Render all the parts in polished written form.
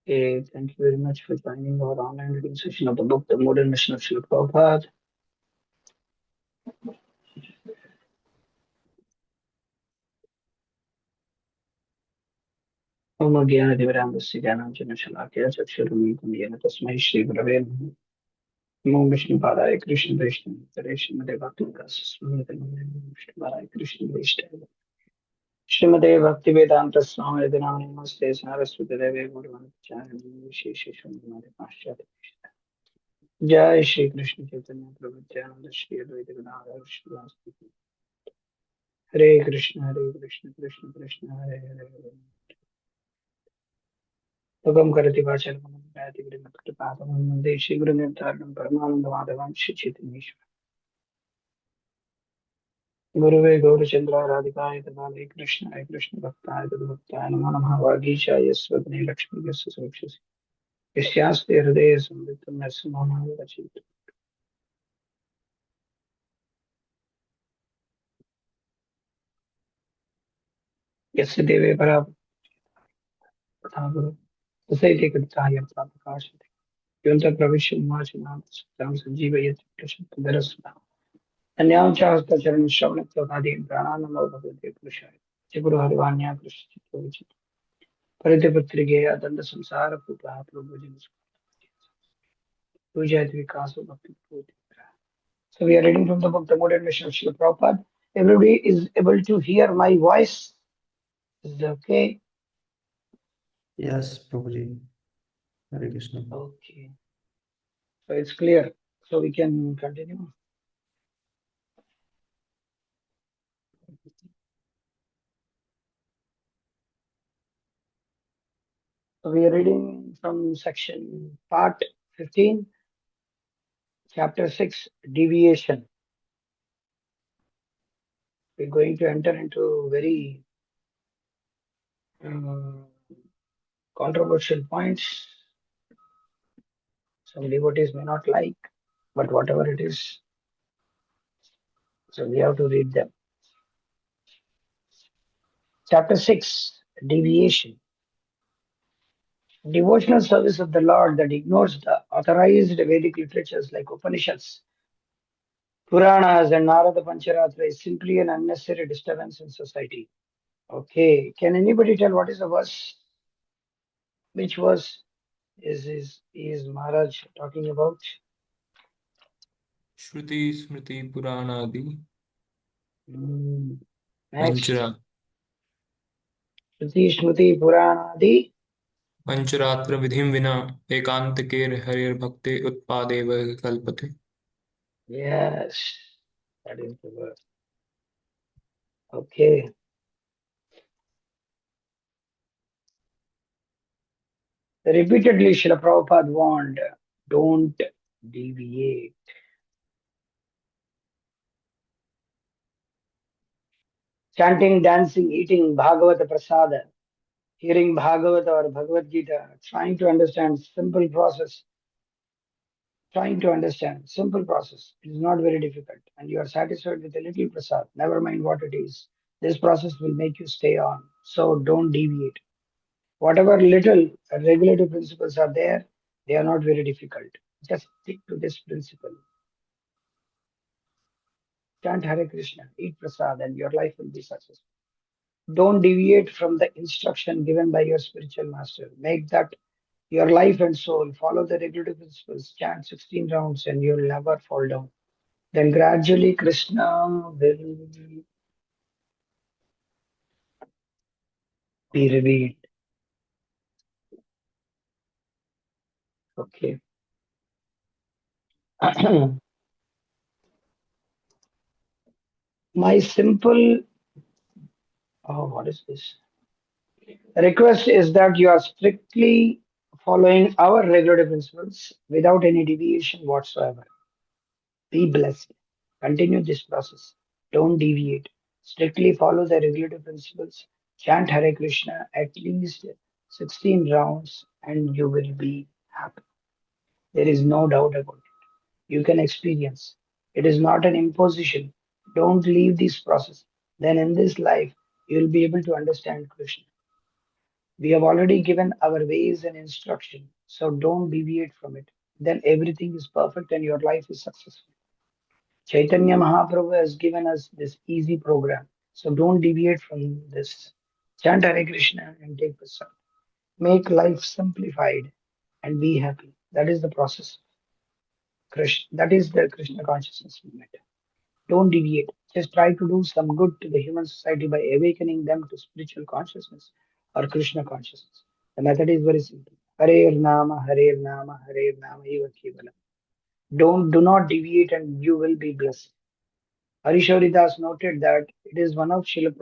Okay, thank you very much for joining our online reading session of the book, The Modern Mission of Srila Prabhupada. ओम ज्ञानतिमिरान्धस्य ज्ञानाञ्जनशलाकया चक्षुरुन्मीलितं येन तस्मै श्रीगुरवे नमः। नमो विष्णुपादाय कृष्णप्रेष्ठाय श्रीमते भक्तिविकासस्वामिनिधये विष्णुपादाय कृष्णप्रेष्ठाय श्रीमते भक्तिवेदान्त स्वामिनिधये नमस्ते सारस्वतीदेवे गौरवाचार्य विशेषशून्यमादि पाश्चात्य जय श्री कृष्ण चैतन्य प्रभु नित्यानंद श्री अद्वैत गदाधर श्रीवासदि हरे कृष्ण कृष्ण कृष्ण हरे हरे सुगम करति वाचनं गायति गिरिमत्कृपातं वन्दे श्रीगुरुनिर्धारणं परमानन्दमाधवं श्रीचैतन्येश्वरं गुरुवे गौरचन्द्राय राधिकाय तदालय कृष्णाय कृष्णभक्ताय तद्भक्ताय नमो नमः वागीशाय स्वप्ने लक्ष्मीर्यस्य सुरक्षसे यस्यास्ते हृदये संवित्तं यस्य मोहनावचित् यस्य देवे परा तथा गुरु तथैते कृताय प्रकाशते योऽन्तः प्रविश्य माचनां सत्तां सञ्जीवयति प्रशस्तदरस्वताम् अन्यां च हस्तचरणश्रवणत्वकादीन् प्राणान्नमो भगवते पुरुषाय च गुरुहरिवाण्या कृष्णचित्तोचित् परितपत्रिके अदन्तसंसारपूतः पूजयति विकासो भक्तिपूति. So we are reading from the book The Modern Mission of Srila Prabhupada. Everybody is able to hear my voice. Is it okay? Yes, Prabhuji. Hare Krishna. Okay. So it's clear. So we can continue. So we are reading from section part 15, chapter 6, deviation. We're going to enter into very controversial points. Some devotees may not like, but whatever it is, so we have to read them. Chapter 6, deviation. Devotional service of the Lord that ignores the authorized Vedic literatures like Upanishads, Puranas, and Narada Pancharatra is simply an unnecessary disturbance in society. Okay, can anybody tell what is the verse? Which verse is Maharaj talking about? Shruti Smriti Puranadi Next. Panchara Shruti Smriti Puranadi Pancharatra Vidhim Vina Ekantaker Harir Bhakti Utpadeva Kalpate. Yes, that is the verse. Okay. Repeatedly, Srila Prabhupada warned, don't deviate. Chanting, dancing, eating Bhagavata Prasada, hearing Bhagavata or Bhagavad Gita, trying to understand simple process. Simple process. It is not very difficult. And you are satisfied with a little prasad. Never mind what it is. This process will make you stay on. So don't deviate. Whatever little regulative principles are there, they are not very difficult. Just stick to this principle. Chant Hare Krishna, eat prasad, and your life will be successful. Don't deviate from the instruction given by your spiritual master. Make that your life and soul. Follow the regulative principles. Chant 16 rounds, and you'll never fall down. Then gradually Krishna will be revealed. Okay. My simple, what is this? Request is that you are strictly following our regulative principles without any deviation whatsoever. Be blessed. Continue this process. Don't deviate. Strictly follow the regulative principles. Chant Hare Krishna at least 16 rounds and you will be happy. There is no doubt about it. You can experience. It is not an imposition. Don't leave this process. Then in this life, you will be able to understand Krishna. We have already given our ways and instruction, so don't deviate from it. Then everything is perfect and your life is successful. Chaitanya Mahaprabhu has given us this easy program, so don't deviate from this. Chant Hare Krishna and take the sun. Make life simplified and be happy. That is the process. Krishna. That is the Krishna consciousness movement. Don't deviate. Just try to do some good to the human society by awakening them to spiritual consciousness or Krishna consciousness. The method is very simple. Hare Nama, Hare Nama, Hare Nama, Eva Kevalam. Do not deviate and you will be blessed. Harishori Das noted that it is one of Srila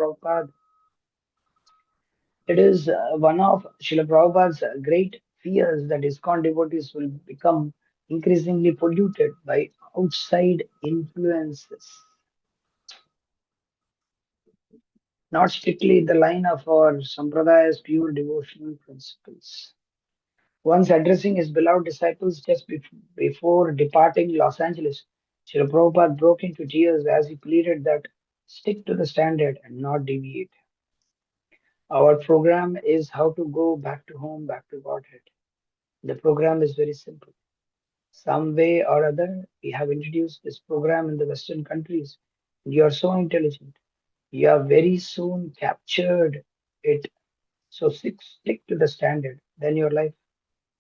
Prabhupada's great fears that ISKCON devotees will become increasingly polluted by outside influences. Not strictly in the line of our Sampradaya's pure devotional principles. Once addressing his beloved disciples just before departing Los Angeles, Srila Prabhupada broke into tears as he pleaded that stick to the standard and not deviate. Our program is how to go back to home, back to Godhead. The program is very simple. Some way or other, we have introduced this program in the Western countries. You are so intelligent. You have very soon captured it. So stick to the standard. Then your life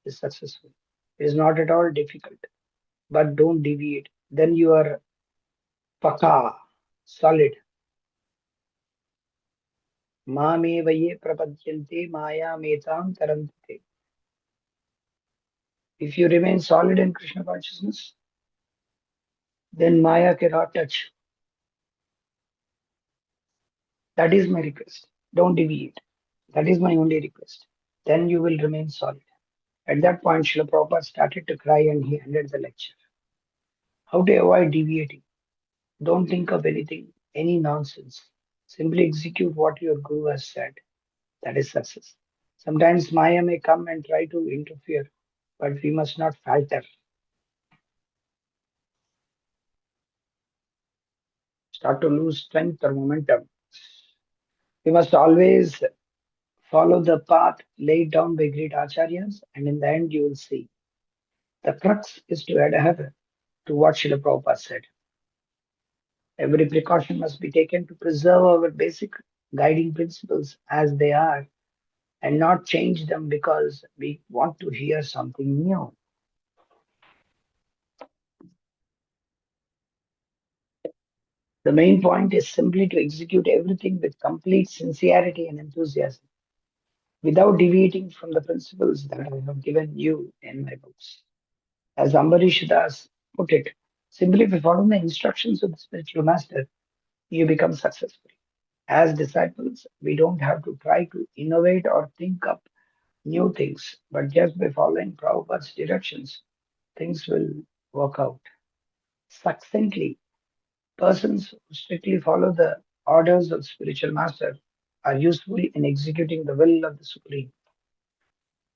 is successful. It is not at all difficult. But don't deviate. Then you are paka, solid. Mameva ye prapadyante maya metam tarantate. If you remain solid in Krishna consciousness, then Maya cannot touch. That is my request. Don't deviate. That is my only request. Then you will remain solid. At that point, Srila Prabhupada started to cry and he ended the lecture. How to avoid deviating? Don't think of anything, any nonsense. Simply execute what your Guru has said. That is success. Sometimes Maya may come and try to interfere, but we must not falter. Start to lose strength or momentum. We must always follow the path laid down by great acharyas, and in the end, you will see. The crux is to adhere to what Srila Prabhupada said. Every precaution must be taken to preserve our basic guiding principles as they are and not change them because we want to hear something new. The main point is simply to execute everything with complete sincerity and enthusiasm without deviating from the principles that I have given you in my books. As Ambarish Das put it, simply if you follow the instructions of the spiritual master, you become successful. As disciples, we don't have to try to innovate or think up new things, but just by following Prabhupada's directions, things will work out. Succinctly, persons who strictly follow the orders of the spiritual master are useful in executing the will of the Supreme.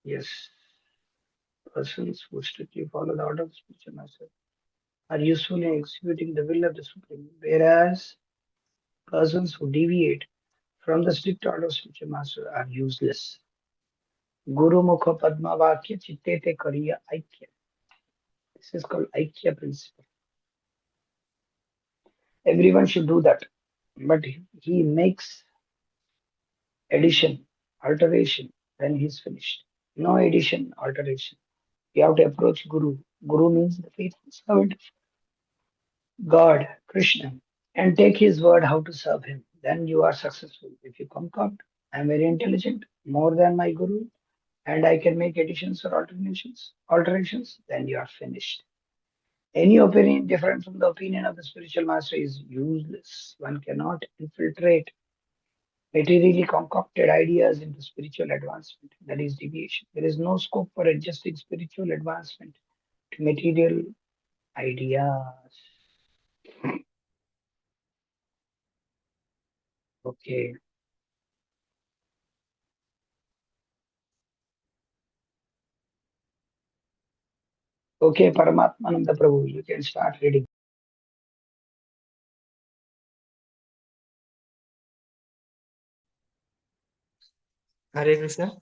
Yes, persons who strictly follow the order of the spiritual master are useful in executing the will of the Supreme, whereas persons who deviate from the strict order of spiritual master are useless. Guru Mukha Padma Vakya Chittete Kariya Aikya. This is called Aikya principle. Everyone should do that. But he makes addition, alteration when he's finished. No addition, alteration. You have to approach Guru. Guru means the faithful servant of God, Krishna, and take his word how to serve him. Then you are successful. If you concoct, I am very intelligent, more than my Guru, and I can make additions or alterations, then you are finished. Any opinion different from the opinion of the spiritual master is useless. One cannot infiltrate materially concocted ideas into spiritual advancement. That is deviation. There is no scope for adjusting spiritual advancement to material ideas. Okay. Okay, Paramatmananda Prabhu, you can start reading. Hare Krishna.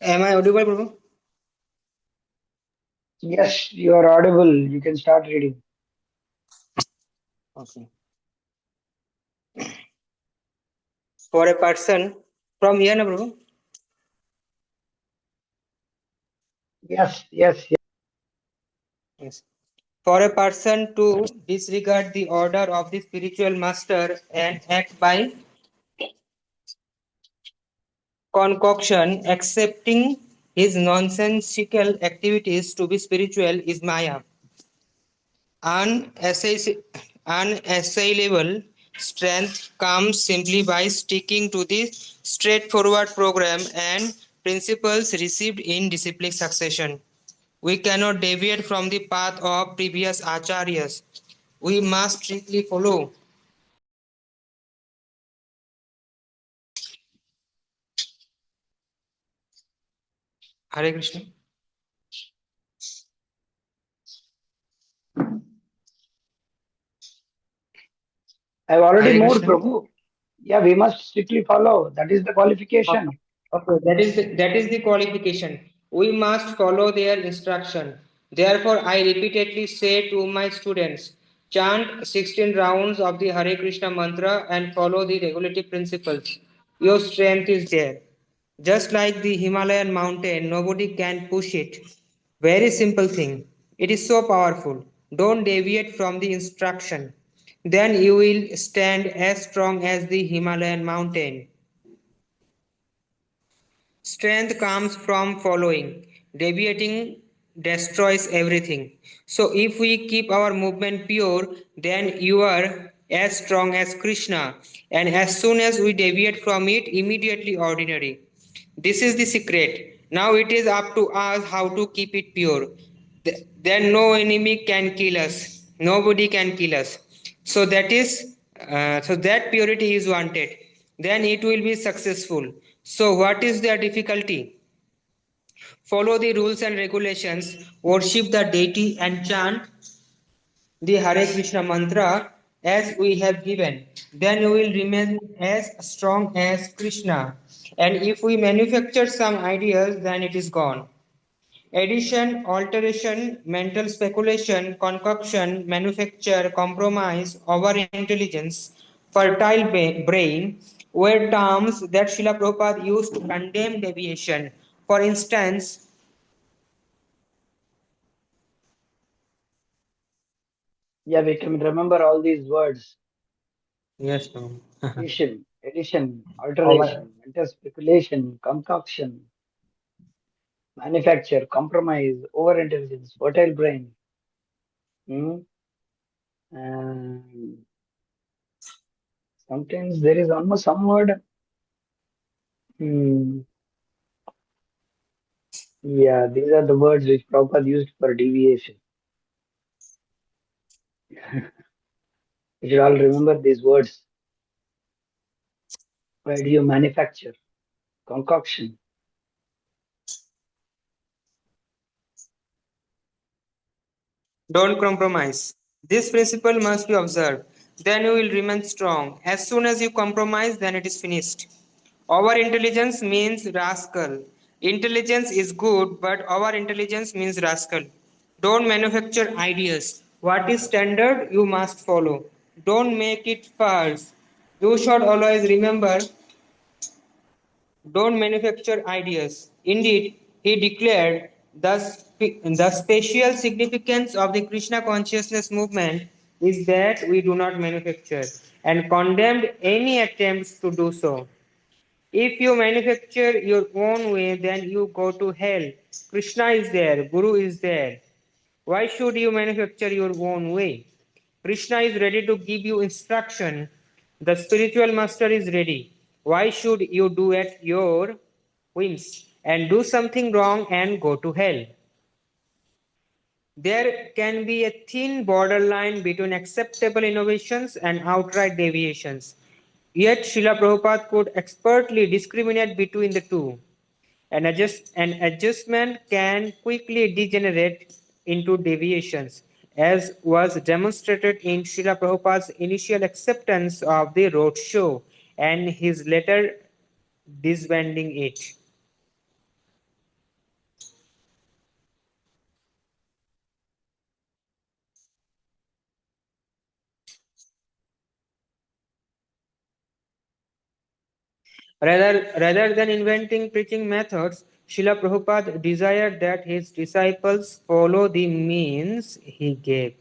Am I audible, Prabhu? Yes, you are audible. You can start reading. Okay. For a person from here, na Prabhu? Yes, yes, yes. Yes. For a person to disregard the order of the spiritual master and act by concoction, accepting his nonsensical activities to be spiritual is Maya. Unassailable strength comes simply by sticking to the straightforward program and principles received in disciplic succession. We cannot deviate from the path of previous acharyas. We must strictly follow. Hare Krishna. I've already Hare moved, Krishna. Prabhu. Yeah, we must strictly follow. That is the qualification. Okay, that is the qualification. We must follow their instruction. Therefore, I repeatedly say to my students, chant 16 rounds of the Hare Krishna mantra and follow the regulative principles. Your strength is there. Just like the Himalayan mountain, nobody can push it. Very simple thing. It is so powerful. Don't deviate from the instruction. Then you will stand as strong as the Himalayan mountain. Strength comes from following. Deviating destroys everything. So, if we keep our movement pure, then you are as strong as Krishna. And as soon as we deviate from it, immediately ordinary. This is the secret. Now it is up to us how to keep it pure. Then no enemy can kill us. Nobody can kill us. So that purity is wanted. Then it will be successful. So what is their difficulty? Follow the rules and regulations, worship the deity and chant the Hare Krishna mantra as we have given. Then you will remain as strong as Krishna. And if we manufacture some ideas, then it is gone. Addition, alteration, mental speculation, concoction, manufacture, compromise, over-intelligence, fertile brain were terms that Srila Prabhupada used to condemn deviation. For instance, Yeah, we can remember all these words. yes, no. Addition, Over. alteration, mental speculation, concoction, manufacture, compromise, overintelligence, fertile brain. Hmm? And sometimes there is almost some word. Hmm. Yeah, these are the words which Prabhupada used for deviation. You should all remember these words. Where do you manufacture? Concoction. Don't compromise. This principle must be observed. Then you will remain strong. As soon as you compromise, then it is finished. Over intelligence means rascal. Intelligence is good, but over intelligence means rascal. Don't manufacture ideas. What is standard, you must follow. Don't make it false. You should always remember, don't manufacture ideas. Indeed, he declared the special significance of the Krishna consciousness movement is that we do not manufacture and condemned any attempts to do so. If you manufacture your own way, then you go to hell. Krishna is there, Guru is there. Why should you manufacture your own way? Krishna is ready to give you instruction. The spiritual master is ready. Why should you do at your whims and do something wrong and go to hell? There can be a thin borderline between acceptable innovations and outright deviations. Yet Srila Prabhupada could expertly discriminate between the two. An adjustment can quickly degenerate into deviations, as was demonstrated in Srila Prabhupada's initial acceptance of the road show and his later disbanding it. Rather than inventing preaching methods, Srila Prabhupada desired that his disciples follow the means he gave.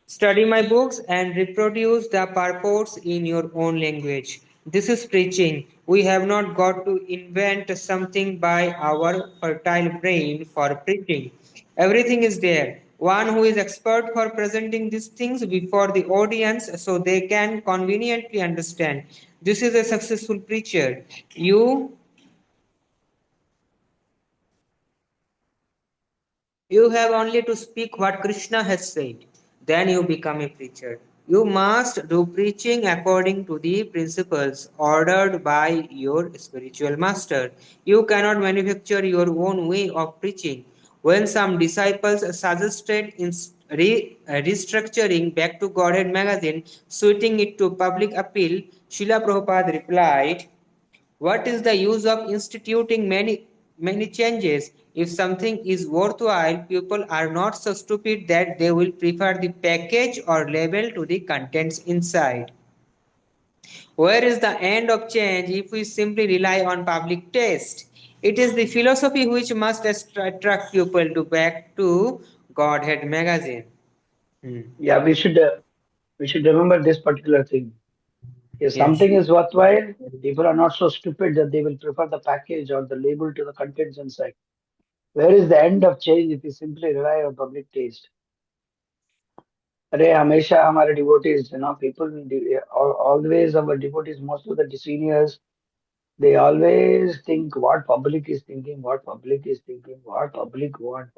Study my books and reproduce the purports in your own language. This is preaching. We have not got to invent something by our fertile brain for preaching. Everything is there. One who is expert for presenting these things before the audience so they can conveniently understand. This is a successful preacher. You have only to speak what Krishna has said. Then you become a preacher. You must do preaching according to the principles ordered by your spiritual master. You cannot manufacture your own way of preaching. When some disciples suggested restructuring Back to Godhead magazine, suiting it to public appeal, Srila Prabhupada replied, what is the use of instituting many changes? If something is worthwhile, people are not so stupid that they will prefer the package or label to the contents inside. Where is the end of change if we simply rely on public taste? It is the philosophy which must attract people to Back to Godhead magazine. Yeah, we should remember this particular thing. If Yes. something is worthwhile, people are not so stupid that they will prefer the package or the label to the contents inside. Where is the end of change if we simply rely on public taste? अरे हमेशा हमारे devotees, people, always our devotees, most of the seniors, they always think what public is thinking, what public is thinking, what public want.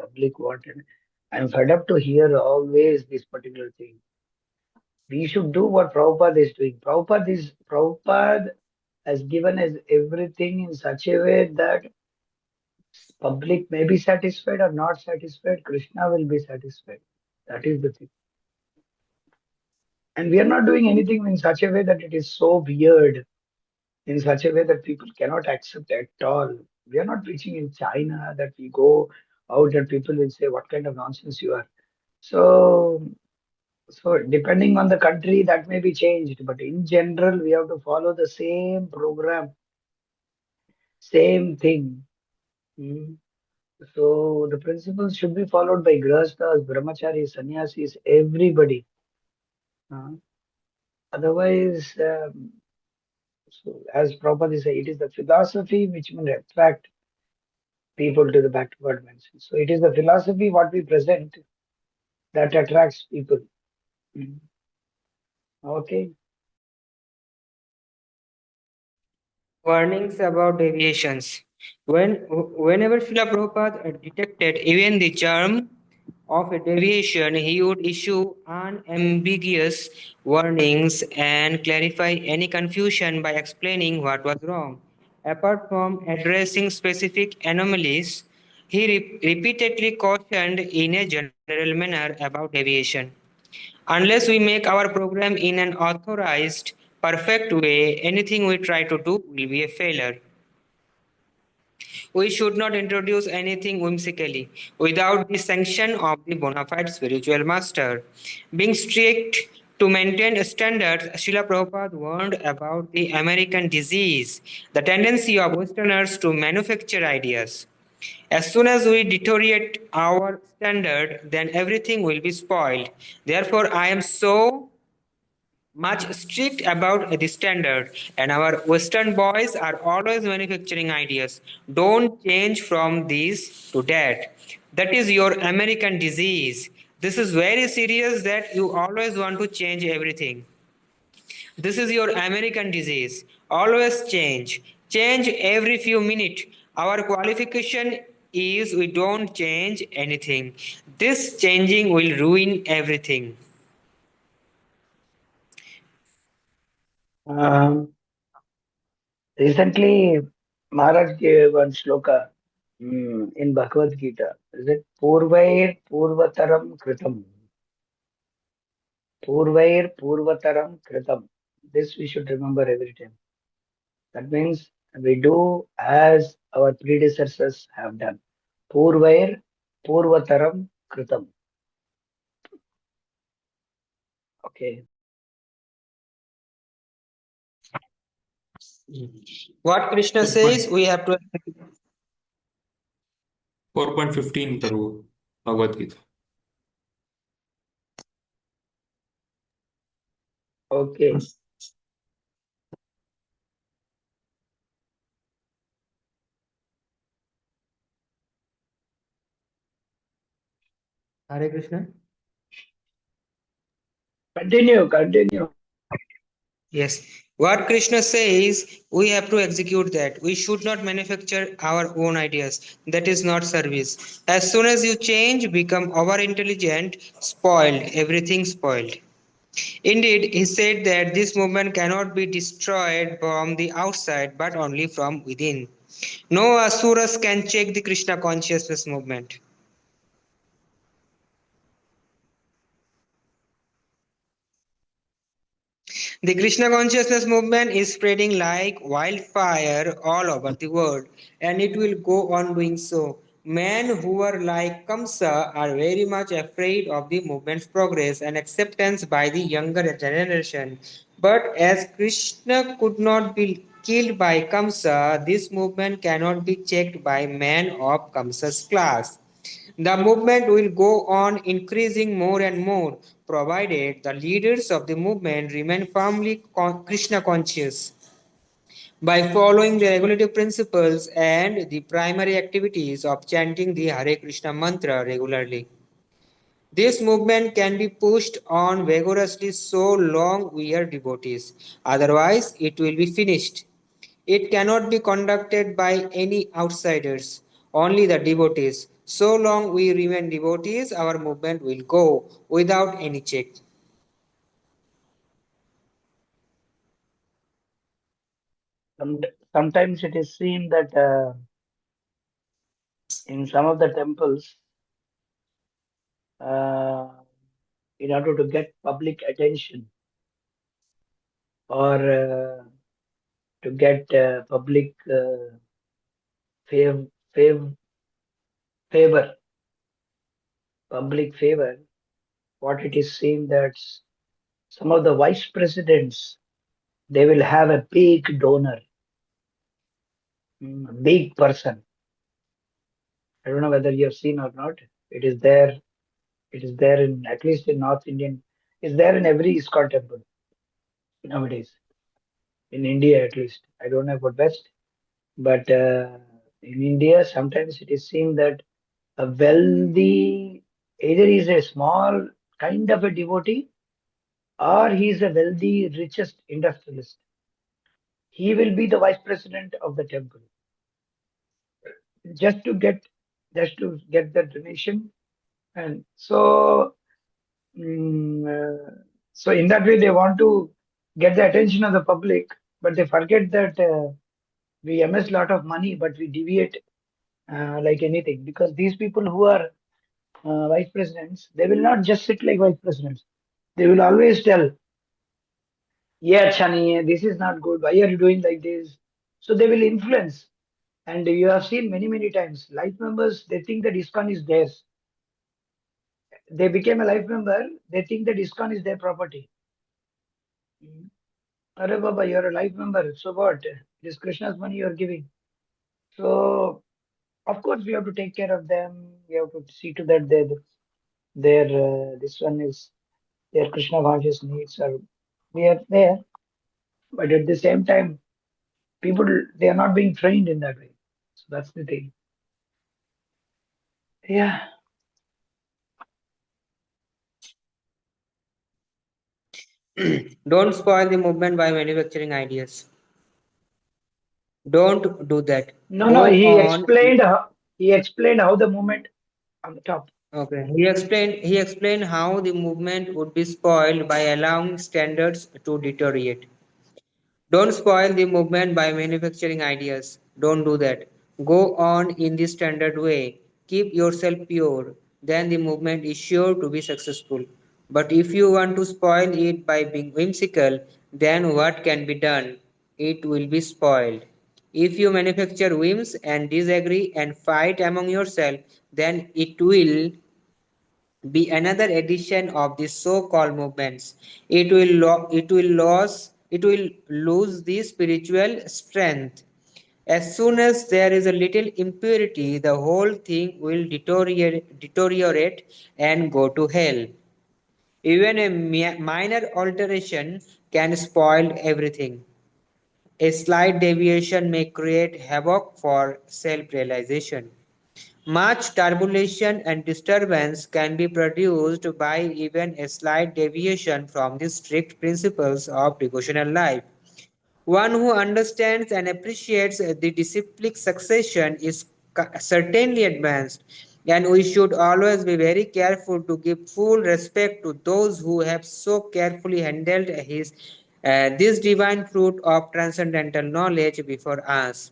And I'm fed up to hear always this particular thing. We should do what Prabhupada is doing. Prabhupada has given us everything in such a way that public may be satisfied or not satisfied, Krishna will be satisfied. That is the thing. And we are not doing anything in such a way that it is so weird, in such a way that people cannot accept at all. We are not preaching in China that we go out and people will say, what kind of nonsense you are. So, so depending on the country, that may be changed. But in general, we have to follow the same program, same thing. Hmm. So the principles should be followed by grahasthas, brahmacharis, sannyasis, everybody. Uh, Otherwise, so as Prabhupada said, it is the philosophy which will attract people to the backward dimension. So it is the philosophy what we present that attracts people. Mm. Okay. Warnings about deviations. Whenever Srila Prabhupada detected even the germ of a deviation, he would issue unambiguous warnings and clarify any confusion by explaining what was wrong. Apart from addressing specific anomalies, he repeatedly cautioned in a general manner about deviation. Unless we make our program in an authorized, perfect way, anything we try to do will be a failure. We should not introduce anything whimsically without the sanction of the bona fide spiritual master. Being strict to maintain standards, Srila Prabhupada warned about the American disease, the tendency of Westerners to manufacture ideas. As soon as we deteriorate our standard, then everything will be spoiled. Therefore, I am so much strict about the standard, and our Western boys are always manufacturing ideas. Don't change from this to that. That is your American disease. This is very serious that you always want to change everything. This is your American disease. Always change. Change every few minutes. Our qualification is we don't change anything. This changing will ruin everything. Um, Recently, Maharaj gave one shloka in Bhagavad Gita. Is it Purvair Purvataram Kritam? Purvair Purvataram Kritam. This we should remember every time. That means we do as our predecessors have done. Purvair Purvataram Kritam. Okay. What Krishna says, we have to. 4.15 Prabhu, Bhagavad Gita. Okay. Hare Krishna. Continue. Yes. What Krishna says, we have to execute that. We should not manufacture our own ideas. That is not service. As soon as you change, become over intelligent, spoiled, everything spoiled. Indeed, he said that this movement cannot be destroyed from the outside but only from within. No asuras can check the Krishna consciousness movement. The Krishna consciousness movement is spreading like wildfire all over the world, and it will go on doing so. Men who are like Kamsa are very much afraid of the movement's progress and acceptance by the younger generation. But as Krishna could not be killed by Kamsa, this movement cannot be checked by men of Kamsa's class. The movement will go on increasing more and more, provided the leaders of the movement remain firmly Krishna conscious. By following the regulative principles and the primary activities of chanting the Hare Krishna mantra regularly. This movement can be pushed on vigorously so long we are devotees, otherwise, it will be finished. It cannot be conducted by any outsiders, only the devotees. So long we remain devotees, our movement will go without any check. Sometimes it is seen that in some of the temples, uh, in order to get public attention or to get public fav- fav- favor, public favor, what it is seen that some of the vice presidents, they will have a big donor, big person. I don't know whether you have seen or not. It is there. It is there in, at least in North Indian. It's there in every ISKCON temple nowadays. In India, at least. I don't know about West, but in India, sometimes it is seen that a wealthy, either he's a small kind of a devotee or he's a wealthy, richest industrialist. He will be the vice president of the temple just to get the donation. And so so in that way they want to get the attention of the public, but they forget that we amass lot of money, but we deviate like anything, because these people who are vice presidents, they will not just sit like vice presidents. They will always tell, yeah, Chani, this is not good. Why are you doing like this? So they will influence. And you have seen many times, life members, they think that ISKCON is theirs. They became a life member, they think that ISKCON is their property. Arre Baba, you're a life member. So what? It is Krishna's money you're giving. So of course we have to take care of them. We have to see to that this one is their Krishna conscious needs are we are there. But at the same time, people, they are not being trained in that way. So that's the thing. Yeah. Don't spoil the movement by manufacturing ideas. Don't do that. No. Go on. He explained how the movement on the top. Okay. He explained how the movement would be spoiled by allowing standards to deteriorate. Don't spoil the movement by manufacturing ideas. Don't do that. Go on in the standard way. Keep yourself pure. Then the movement is sure to be successful. But if you want to spoil it by being whimsical, then what can be done? It will be spoiled. If you manufacture whims and disagree and fight among yourself, then it will be another edition of the so-called movements. It will lose it will lose the spiritual strength. As soon as there is a little impurity, the whole thing will deteriorate and go to hell. Even a minor alteration can spoil everything. A slight deviation may create havoc for self realization. Much turbulence and disturbance can be produced by even a slight deviation from the strict principles of devotional life. One who understands and appreciates the disciplic succession is certainly advanced, and we should always be very careful to give full respect to those who have so carefully handled this divine fruit of transcendental knowledge before us.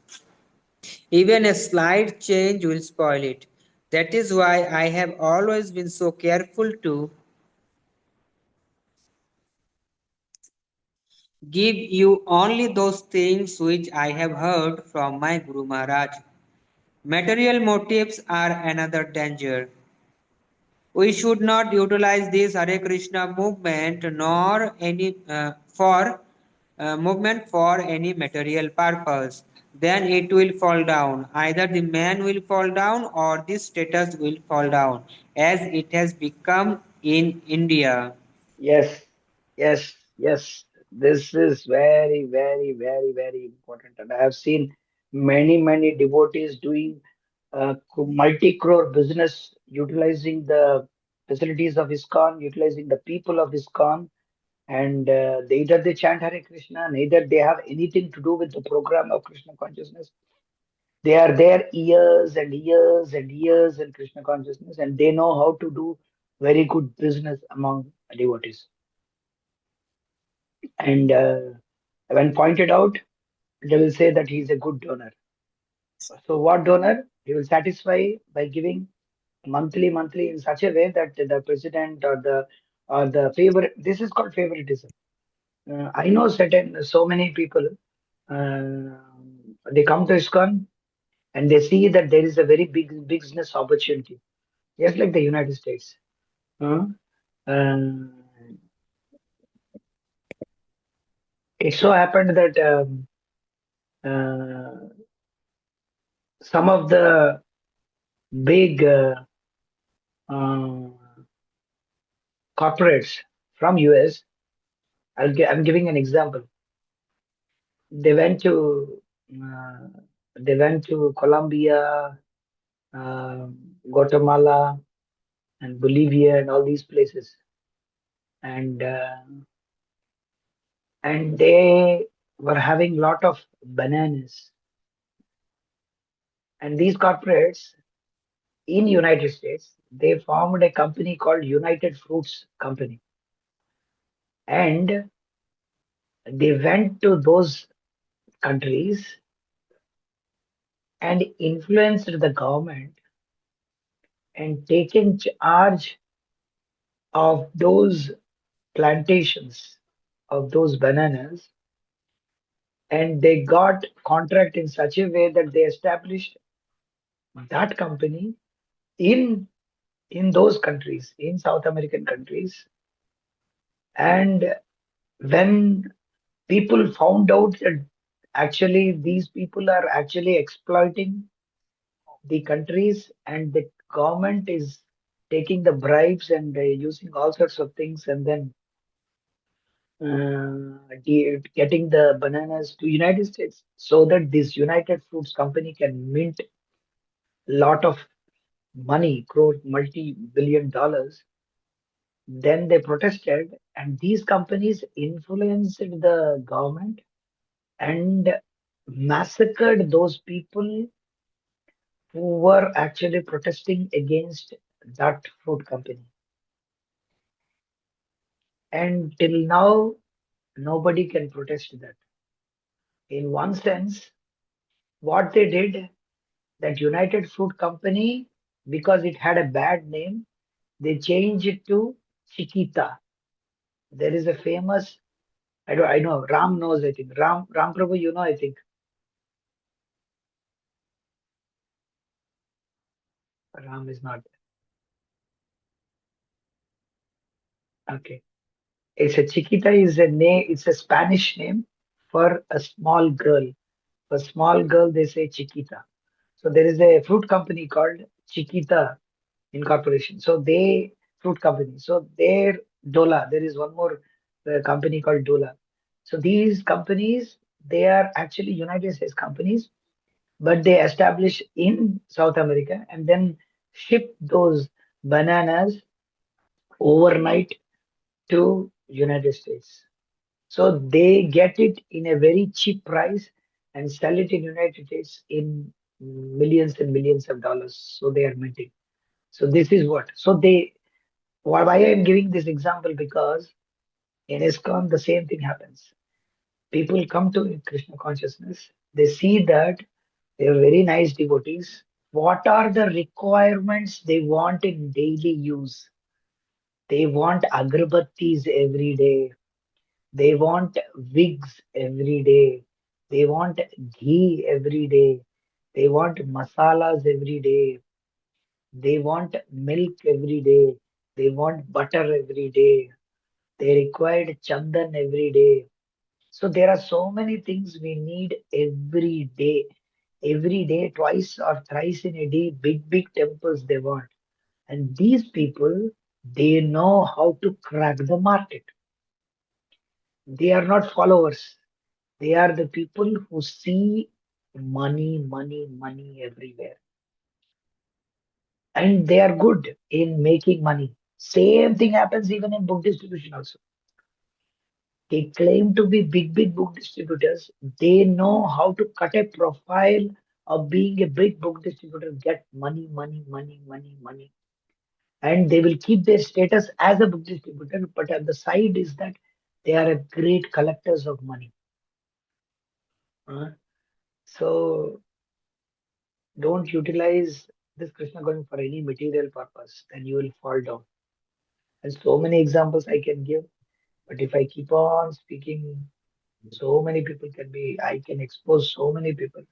Even a slight change will spoil it. That is why I have always been so careful to give you only those things which I have heard from my Guru Maharaj. Material motives are another danger. We should not utilize this Hare Krishna movement nor any for movement for any material purpose. Then it will fall down. Either the man will fall down or the status will fall down, as it has become in India. Yes, yes, yes. This is very, very, very, very important. And I have seen many, many devotees doing multi-crore business, utilizing the facilities of ISKCON, utilizing the people of ISKCON, and either they chant Hare Krishna, neither they have anything to do with the program of Krishna consciousness. They are there years and years and years in Krishna consciousness, and they know how to do very good business among devotees. And when pointed out, they will say that he is a good donor. So what donor? He will satisfy by giving monthly in such a way that the president or the favor. This is called favoritism. I know so many people. Uh, they come to ISKCON and they see that there is a very big business opportunity, just like the United States. Uh, uh, it so happened that uh, some of the big uh, corporates from US. I'm giving an example. They went to uh, they went to Colombia, uh, Guatemala, and Bolivia, and all these places, and they were having lot of bananas. And these corporates in United States, they formed a company called United Fruits Company, and they went to those countries and influenced the government and taken charge of those plantations of those bananas, and they got contract in such a way that they established that company in those countries, in South American countries. And when people found out that actually these people are actually exploiting the countries, and the government is taking the bribes and using all sorts of things, and then getting the bananas to United States so that this United Fruits Company can mint lot of money, crore, multi-billion dollars. Then they protested, and these companies influenced the government and massacred those people who were actually protesting against that fruit company. And till now, nobody can protest that. In one sense, what they did, that United Fruit Company, because it had a bad name, they changed it to Chiquita. There is a famous, I know, Ram knows, I think. Ram Prabhu, you know, I think. Ram is not. Okay. It's a Chiquita is a name. It's a Spanish name for a small girl. For small girl, they say Chiquita. So there is a fruit company called Chiquita Incorporation. So they fruit company. So their Dola. There is one more company called Dola. So these companies, they are actually United States companies, but they establish in South America and then ship those bananas overnight to United States. So they get it in a very cheap price and sell it in United States in millions and millions of dollars. So they are minting. So this is what. So they. Why I am giving this example, because in ISKCON the same thing happens. People come to Krishna consciousness. They see that they are very nice devotees. What are the requirements they want in daily use? They want agarbattis every day. They want wigs every day. They want ghee every day. They want masalas every day. They want milk every day. They want butter every day. They required chandan every day. So there are so many things we need every day. Every day, twice or thrice in a day, big, big temples they want. And these people, they know how to crack the market. They are not followers. They are the people who see money, money, money everywhere. And they are good in making money. Same thing happens even in book distribution also. They claim to be big, big book distributors. They know how to cut a profile of being a big book distributor, get money, money, money, money, money. And they will keep their status as a book distributor, but at the side is that they are a great collectors of money. Uh, So don't utilize this Krishna going for any material purpose, then you will fall down. And so many examples I can give, but if I keep on speaking, so many people can be, I can expose so many people,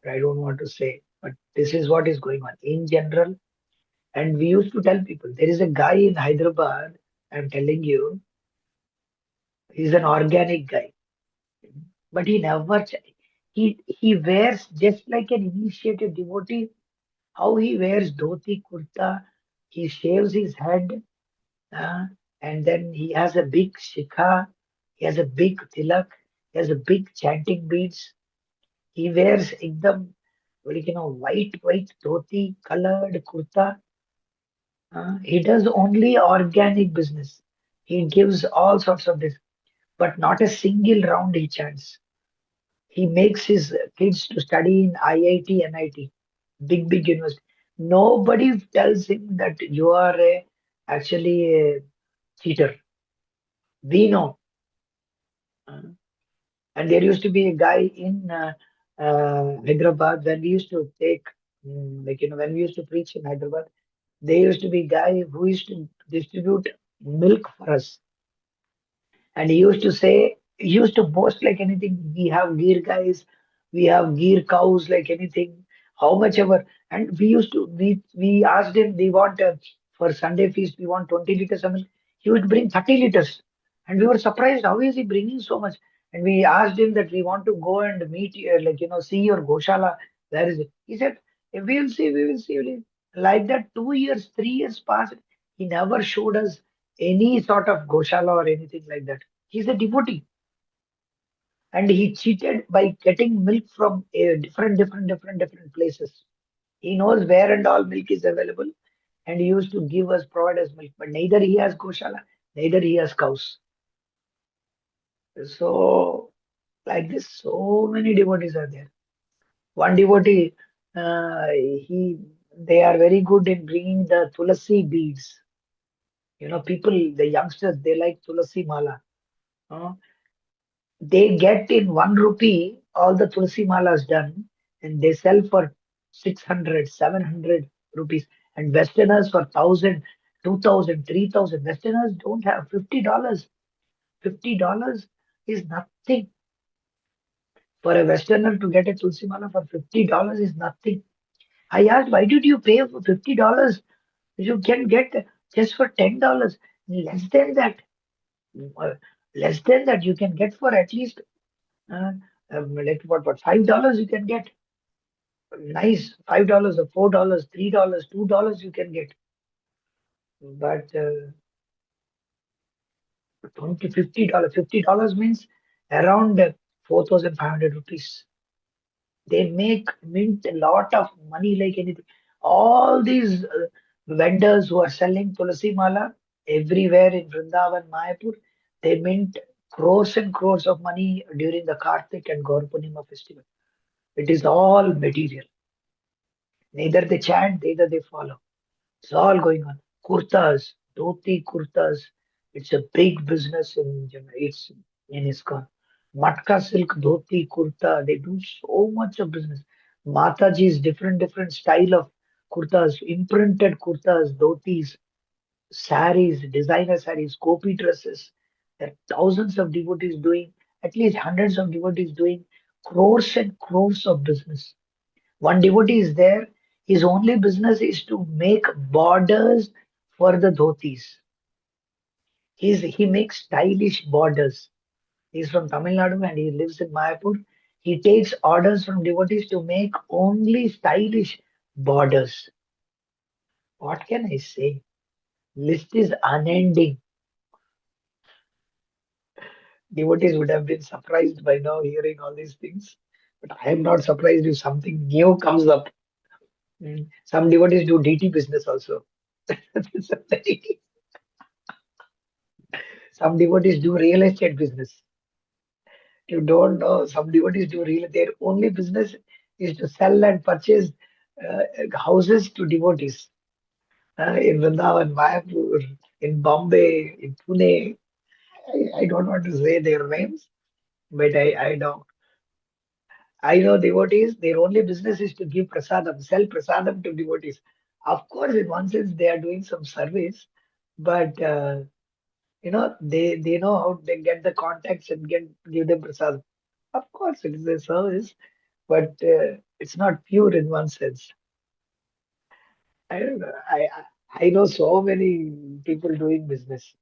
but I don't want to say. But this is what is going on in general. And we used to tell people there is a guy in Hyderabad, I'm telling you, he's an organic guy, but he never, he wears just like an initiated devotee, how he wears dhoti kurta, he shaves his head, uh, and then he has a big shikha, he has a big tilak, he has a big chanting beads. He wears ekdam, white dhoti colored kurta. He does only organic business. He gives all sorts of this, but not a single round he chants. He makes his kids to study in IIT, NIT, big, big university. Nobody tells him that you are actually a cheater. We know. Uh, and there used to be a guy in Hyderabad when we used to take, when we used to preach in Hyderabad, there used to be a guy who used to distribute milk for us. And he used to say, he used to boast like anything. We have gear guys, we have gear cows like anything, how much ever. And we asked him, we want for Sunday feast, we want 20 liters of milk. He would bring 30 liters. And we were surprised, how is he bringing so much? And we asked him that we want to go and meet, see your Goshala. Where is it? He said, we will see, we will see. Like that, 2 years, 3 years passed. He never showed us any sort of Goshala or anything like that. He's a devotee. And he cheated by getting milk from different places. He knows where and all milk is available. And he used to provide us milk. But neither he has Goshala, neither he has cows. So, like this, so many devotees are there. One devotee, he they are very good in bringing the tulasi beads. People, the youngsters, they like tulasi mala. Uh, they get in 1 rupee all the tulsi malas done, and they sell for 600, 700 rupees. And Westerners for 1,000, 2,000, 3,000. Westerners don't have $50. $50 is nothing. For a Westerner to get a tulsi mala for $50 is nothing. I asked, why did you pay for $50? You can get just for $10, less than that. Less than that, you can get for at least like what $5 you can get. Nice $5 or $4, $3, $2 you can get. But 20, $50, $50 means around 4,500 rupees. They make mint a lot of money like anything. All these vendors who are selling tulsi mala everywhere in Vrindavan, Mayapur, they mint crores and crores of money during the Kartik and Gaur Purnima festival. It is all material. Neither they chant, neither they follow. It's all going on. Kurtas, dhoti kurtas. It's a big business it's in ISKCON. Matka silk dhoti kurta. They do so much of business. Mataji's different style of kurtas, imprinted kurtas, dhotis, saris, designer saris, kopi dresses. There are thousands of devotees doing, at least hundreds of devotees doing crores and crores of business. One devotee is there. His only business is to make borders for the dhotis. He makes stylish borders. He's from Tamil Nadu and he lives in Mayapur. He takes orders from devotees to make only stylish borders. What can I say? List is unending. Devotees would have been surprised by now hearing all these things. But I am not surprised if something new comes up. Some devotees do DT business also. Some devotees do real estate business. You don't know. Some devotees do real. Their only business is to sell and purchase houses to devotees in Vrindavan, Mayapur, in Bombay, in Pune. I don't want to say their names, but I know. I know devotees. Their only business is to give prasadam, sell prasadam to devotees. Of course, in one sense, they are doing some service, but they know how they get the contacts and give them prasad. Of course it is a service, but it's not pure in one sense. I don't know. I know so many people doing business.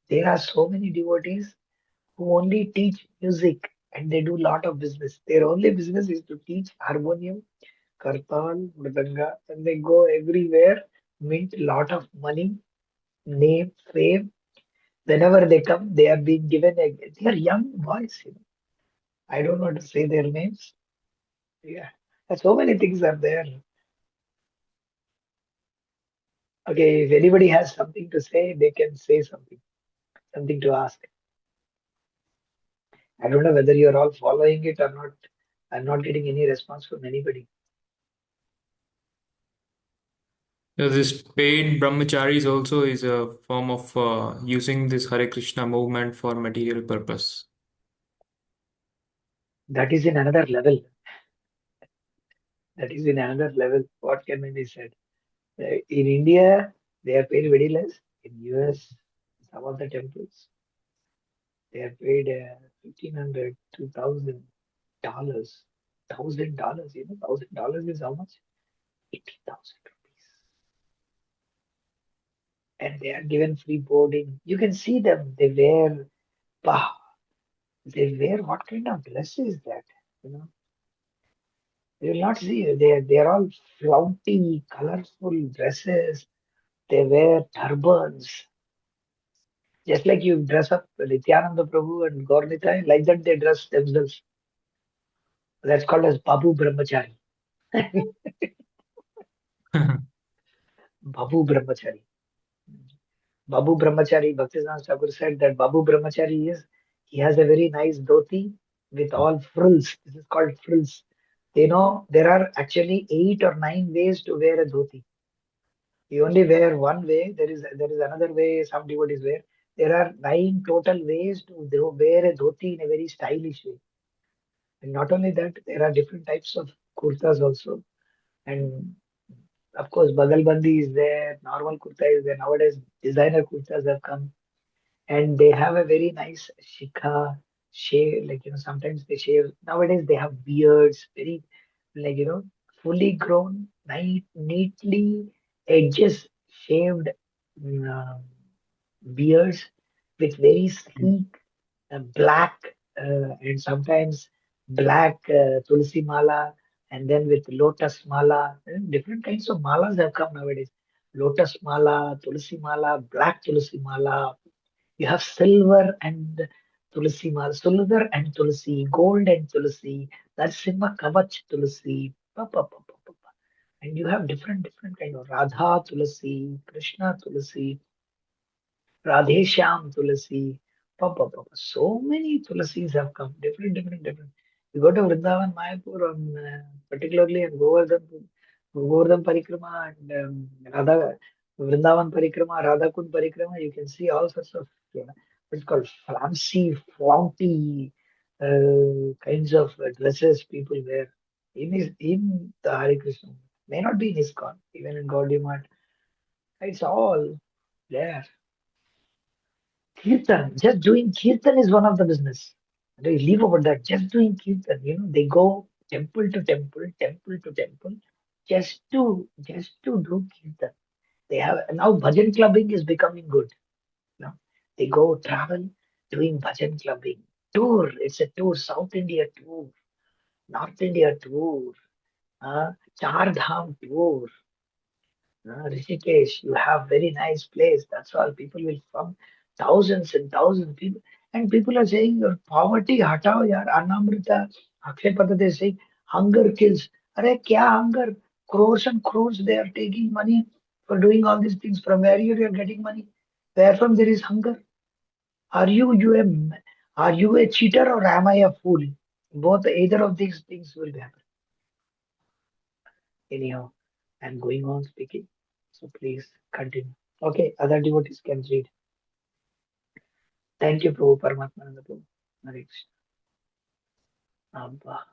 There are so many devotees who only teach music and they do lot of business. Their only business is to teach harmonium, kartal, mridanga, and they go everywhere, mint lot of money, name, fame. Whenever they come, they are being given they are young boys. I don't want to say their names. Yeah. So many things are there. Okay, if anybody has something to say, they can say something to ask. I don't know whether you're all following it or not. I'm not getting any response from anybody. This paid brahmacharis also is a form of using this Hare Krishna movement for material purpose. That is in another level. That is in another level. What can be said? In India, they are paid very less. In US, some of the temples, they are paid $1,500, $2,000, $1,000. $1,000 is how much? 80,000 rupees. And they are given free boarding. You can see them. Bah, they wear what kind of dress is that? You know, you will not see. They are all flouty, colorful dresses. They wear turbans. Just like you dress up Nityananda Prabhu and Gaurnitai, like that they dress themselves. That's called as Babu Brahmachari. Babu Brahmachari. Babu Brahmachari, Bhaktisiddhanta Thakur said that Babu Brahmachari he has a very nice dhoti with all frills. This is called frills. There are actually 8 or 9 ways to wear a dhoti. You only wear one way. There is another way some devotees wear. There are 9 total ways to wear a dhoti in a very stylish way. And not only that, there are different types of kurtas also. And of course, bagalbandi is there, normal kurta is there. Nowadays, designer kurtas have come and they have a very nice shikha shave. Like, sometimes they shave. Nowadays, they have beards, very, like, fully grown, neatly edges shaved mm, uh, beards with very sleek black and sometimes black tulsi mala, and then with lotus mala. Different kinds of malas have come nowadays. Lotus mala, tulsi mala, black tulsi mala. You have silver and tulsi mala, silver and tulsi, gold and tulsi, Narsimha Kavach tulsi. And you have different kind of Radha tulsi, Krishna tulsi, Radhe Shyam Tulasi. So many Tulasis have come, different. You go to Vrindavan, Mayapur, on particularly in Govardhan Parikrama and Radha Vrindavan Parikrama, Radhakund Parikrama, you can see all sorts of what's called fancy, flaunty kinds of dresses people wear in the Hare Krishna. May not be in ISKCON, even in Gaudiya Math. It's all there. Kirtan, just doing kirtan is one of the business. They leave over that, just doing kirtan. They go temple to temple, temple to temple, just to do kirtan. They have now bhajan clubbing is becoming good. They go travel doing bhajan clubbing. Tour, it's a tour, South India tour, North India tour, Char Dham tour. Rishikesh, you have very nice place. That's all. People will come, thousands and thousands of people. And people are saying, your poverty, hatao yaar, Anamrita, Akshay Pada, they say, hunger kills. Are kya hunger? Crores and crores, they are taking money for doing all these things. From where you are getting money? Where from there is hunger? Are you a cheater or am I a fool? Both, either of these things will happen. Anyhow, I'm going on speaking. So please continue. Okay, other devotees can read. Thank you, Prabhu Paramatmananda Prabhu. Hare Krishna. Abba.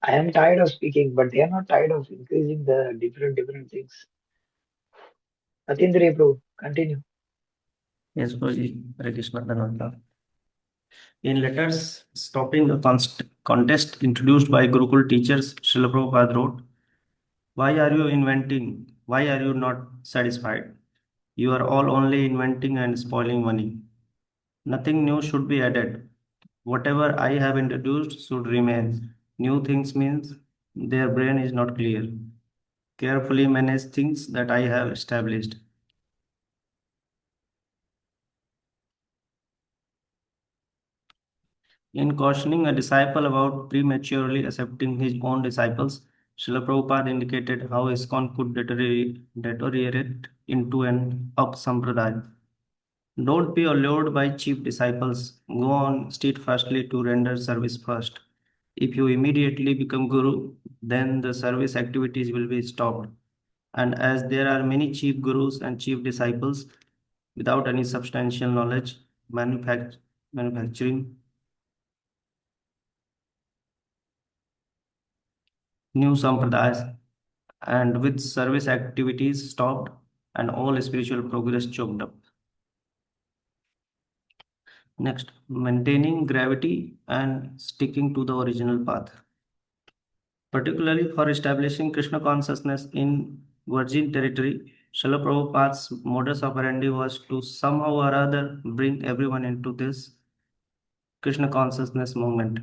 I am tired of speaking, but they are not tired of increasing the different things. Atindriya Prabhu, continue. Yes, Guruji. Hare Krishna. Dhanavada. In letters stopping the contest introduced by Gurukul teachers, Srila Prabhupada wrote, "Why are you inventing? Why are you not satisfied? You are all only inventing and spoiling money. Nothing new should be added. Whatever I have introduced should remain. New things means their brain is not clear. Carefully manage things that I have established." In cautioning a disciple about prematurely accepting his own disciples, Srila Prabhupada indicated how ISKCON could deteriorate into an up sampradaya. Don't be allured by cheap disciples. Go on steadfastly to render service first. If you immediately become guru, then the service activities will be stopped. And as there are many cheap gurus and cheap disciples without any substantial knowledge, manufacturing new sampradayas and with service activities stopped and all spiritual progress choked up. Next, maintaining gravity and sticking to the original path. Particularly for establishing Krishna consciousness in virgin territory, Srila Prabhupada's modus operandi was to somehow or other bring everyone into this Krishna consciousness movement,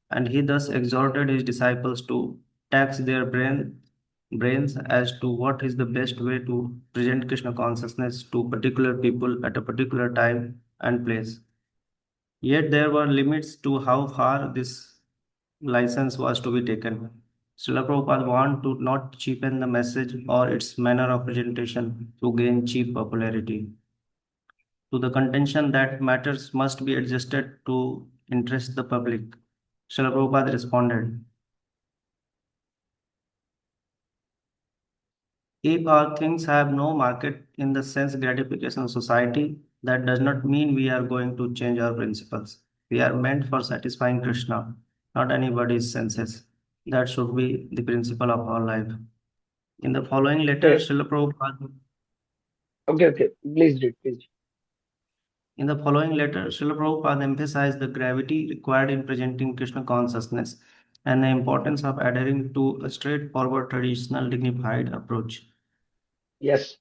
and he thus exhorted his disciples to tax their brains as to what is the best way to present Krishna consciousness to particular people at a particular time and place. Yet there were limits to how far this license was to be taken. Srila Prabhupada wanted to not cheapen the message or its manner of presentation to gain cheap popularity. To the contention that matters must be adjusted to interest the public, Srila Prabhupada responded, "If our things have no market in the sense gratification society, that does not mean we are going to change our principles. We are meant for satisfying Krishna, not anybody's senses. That should be the principle of our life." In the following letter, Okay, Srila Prabhupada okay. Please read, please. In the following letter, Srila Prabhupada emphasized the gravity required in presenting Krishna consciousness and the importance of adhering to a straightforward, traditional, dignified approach. Yes.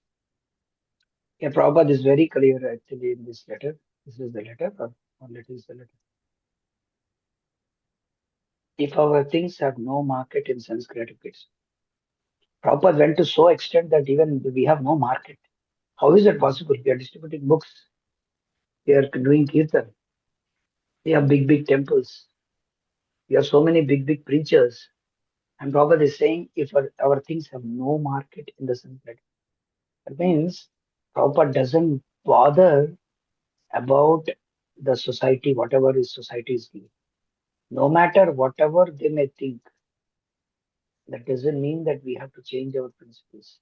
Yeah, Prabhupada is very clear actually in this letter. This is the letter, or letter is the letter. If our things have no market in sense gratification, Prabhupada went to so extent that even we have no market. How is it possible? We are distributing books, we are doing kirtan, we have big temples, we have so many big preachers. And Prabhupada is saying if our things have no market in the sense gratification, that means Prabhupada doesn't bother about the society, whatever is society is giving. No matter whatever they may think, that doesn't mean that we have to change our principles.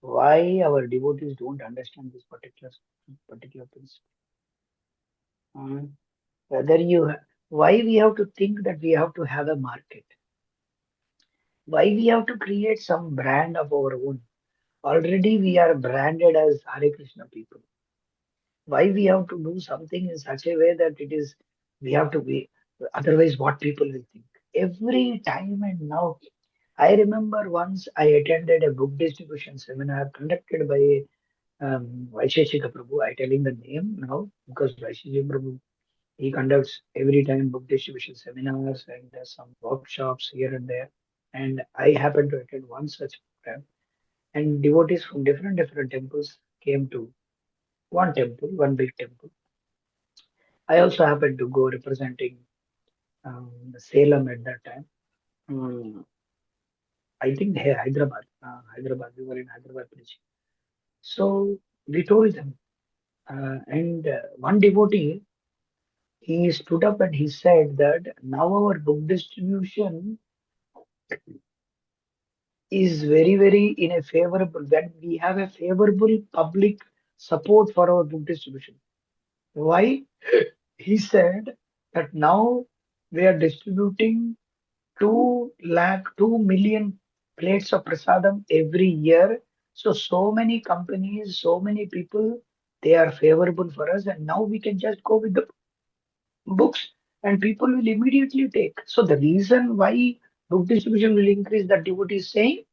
Why our devotees don't understand this particular principle? Whether why we have to think that we have to have a market? Why we have to create some brand of our own? Already we are branded as Hare Krishna people. Why we have to do something in such a way that we have to be, otherwise what people will think? Every time and now, I remember once I attended a book distribution seminar conducted by Vaisheshika Prabhu. I telling the name now because Vaisheshika Prabhu, he conducts every time book distribution seminars and some workshops here and there. And I happened to attend one such program. And devotees from different temples came to one temple, one big temple. I also happened to go representing Salem at that time. Um, I think here Hyderabad. Hyderabad. We were in Hyderabad preaching. So we told them, and one devotee, he stood up and he said that now our book distribution is very in a favorable, when we have a favorable public support for our book distribution. Why? He said that now we are distributing 2 million plates of prasadam every year. So many companies, so many people, they are favorable for us, and now we can just go with the books and people will immediately take. So the reason why book distribution will increase, that devotee is saying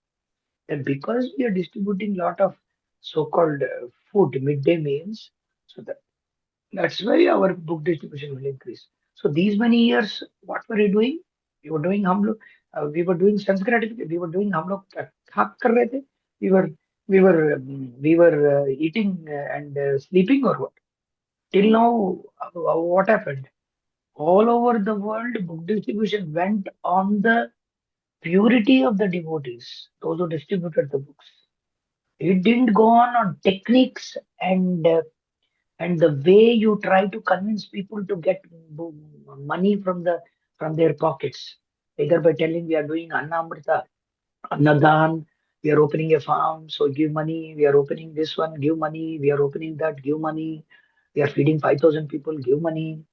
that because we are distributing lot of so-called food, midday meals, so that's why our book distribution will increase. So these many years, what were we doing? We were doing we were doing sense gratification. We were doing हम लोग क्या कर रहे थे? We were eating and sleeping or what? Till now, what happened? All over the world, book distribution went on the purity of the devotees, those who distributed the books. It didn't go on techniques and the way you try to convince people to get money from their pockets, either by telling we are doing Annamrita, Annadan, we are opening a farm, so give money. We are opening this one, give money. We are opening that, give money. We are feeding 5,000 people, give money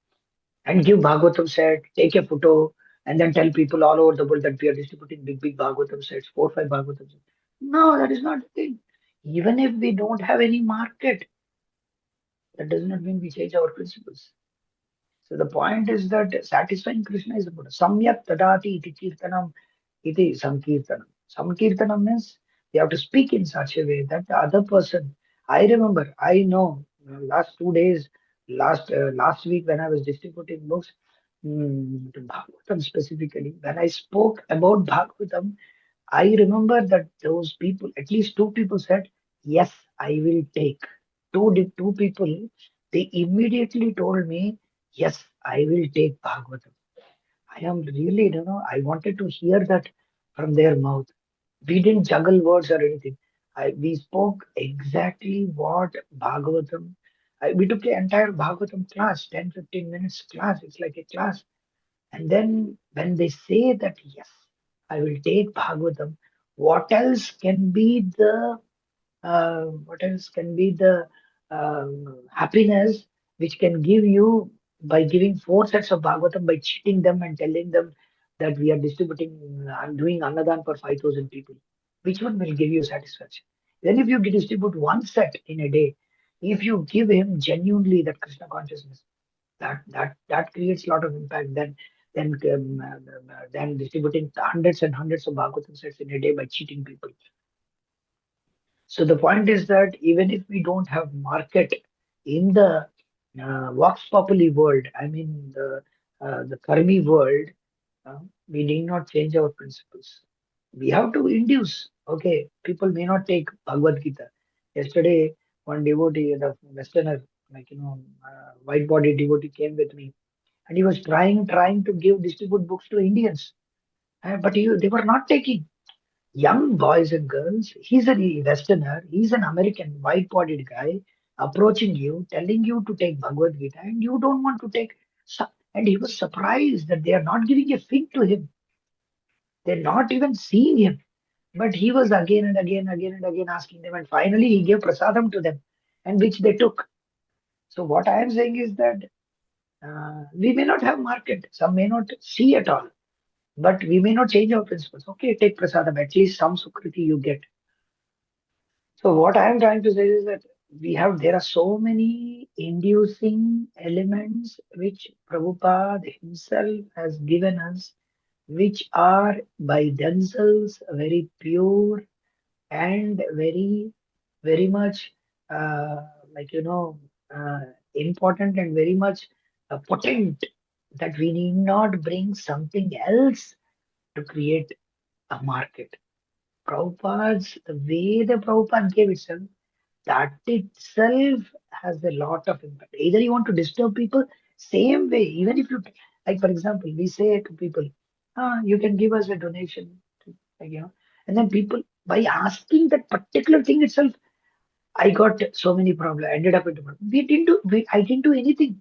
and give Bhagavatam set, take a photo, and then tell people all over the world that we are distributing big Bhagavatam sets, 4 or 5 Bhagavatam sets. No, that is not the thing. Even if we don't have any market, that does not mean we change our principles. So the point is that satisfying Krishna is about samyak tadati iti kirtanam iti sankirtanam. Sankirtanam means you have to speak in such a way that the other person. I remember, I know, last 2 days, last week when I was distributing books, to Bhagavatam specifically, when I spoke about Bhagavatam, I remember that those people, at least two people said, "Yes, I will take." Two people, they immediately told me, "Yes, I will take Bhagavatam." I am really, I wanted to hear that from their mouth. We didn't juggle words or anything. We spoke exactly what Bhagavatam. We took the entire Bhagavatam class, 10-15 minutes class. It's like a class. And then when they say that, yes, I will take Bhagavatam, what else can be the happiness which can give you by giving 4 sets of Bhagavatam, by cheating them and telling them that we are distributing, I'm doing Annadan for 5,000 people. Which one will give you satisfaction? Then if you distribute 1 set in a day, if you give him genuinely that Krishna consciousness, that creates a lot of impact than distributing hundreds and hundreds of Bhagavatam sets in a day by cheating people. So the point is that even if we don't have market in the Vox Populi world, I mean the Karmi world, we need not change our principles. We have to induce. Okay, people may not take Bhagavad Gita. Yesterday, one devotee, the Westerner, like white-bodied devotee, came with me, and he was trying to distribute books to Indians, but they were not taking. Young boys and girls, he's a Westerner, he's an American white-bodied guy approaching you, telling you to take Bhagavad Gita, and you don't want to take. And he was surprised that they are not giving a fig to him. They're not even seeing him. But he was again and again asking them, and finally he gave prasadam to them, and which they took. So what I am saying is that we may not have market, some may not see at all, but we may not change our principles. Okay, take prasadam, at least some sukriti you get. So what I am trying to say is that there are so many inducing elements which Prabhupada himself has given us, which are by themselves very pure and very much uh, like uh, important and very much potent, that we need not bring something else to create a market. The way the Prabhupada gave itself, that itself has a lot of impact. Either you want to disturb people, same way, even if you, like for example, we say to people, you can give us a donation, like, and then people, by asking that particular thing itself, I got so many problems. I ended up with problem. I didn't do anything.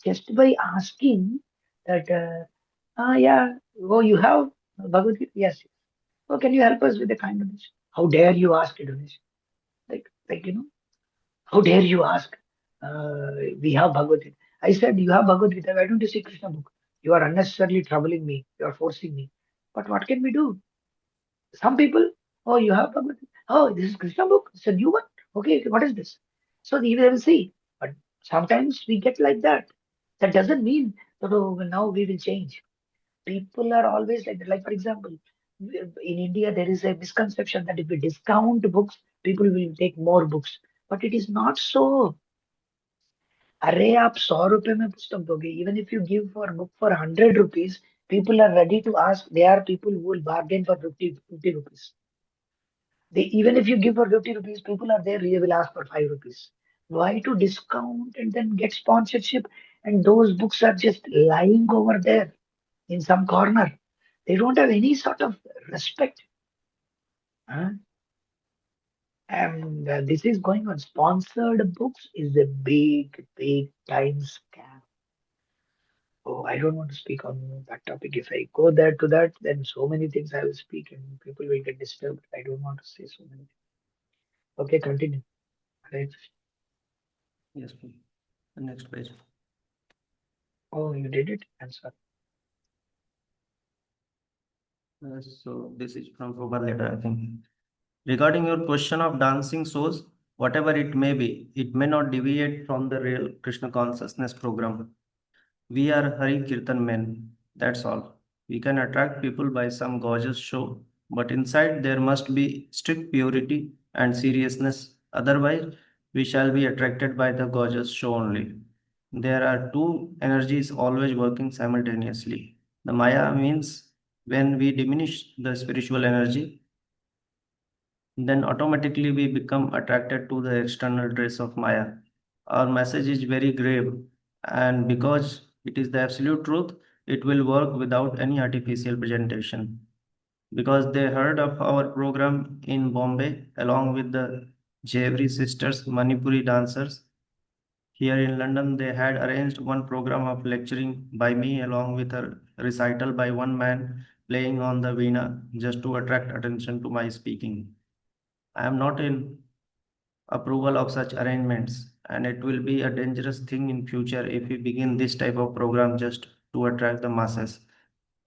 Just by asking that, yeah, oh, you have Bhagavad Gita? Yes. Oh, can you help us with a kind donation? How dare you ask a donation? Like, how dare you ask? We have Bhagavad Gita. I said, you have Bhagavad Gita. Why don't you see Krishna book? You are unnecessarily troubling me. You are forcing me. But what can we do? Some people, oh, you have Bhagavad Gita. Oh, this is Krishna book. It's a new one. Okay, what is this? So they will see. But sometimes we get like that. That doesn't mean that, oh, well, now we will change. People are always like that. Like, for example, in India, there is a misconception that if we discount books, people will take more books. But it is not so. अरे आप 100 रुपए में पुस्तक दोगे, even if you give for book for 100 rupees, people are ready to ask. There are people who will bargain for 50 rupees. Even if you give for 50 rupees, people are there, they will ask for 5 rupees. Why to discount and then get sponsorship? And those books are just lying over there in some corner. They don't have any sort of respect. Huh? And this is going on. Sponsored books is a big time scam. Oh, I don't want to speak on that topic. If I go there to that, then so many things I will speak and people will get disturbed. I don't want to say so many things. Okay, continue. Right. Yes, please. The next page. Oh, you did it? I'm sorry. So this is from Prabhupada letter, I think. Regarding your question of dancing shows, whatever it may be, it may not deviate from the real Krishna consciousness program. We are Hari Kirtan men, that's all. We can attract people by some gorgeous show, but inside there must be strict purity and seriousness. Otherwise, we shall be attracted by the gorgeous show only. There are two energies always working simultaneously. The Maya means when we diminish the spiritual energy, then automatically we become attracted to the external dress of Maya. Our message is very grave, and because it is the absolute truth, it will work without any artificial presentation. Because they heard of our program in Bombay along with the Jewelry Sisters, Manipuri dancers. Here in London, they had arranged one program of lecturing by me along with a recital by one man playing on the veena just to attract attention to my speaking. I am not in approval of such arrangements, and it will be a dangerous thing in future if we begin this type of program just to attract the masses.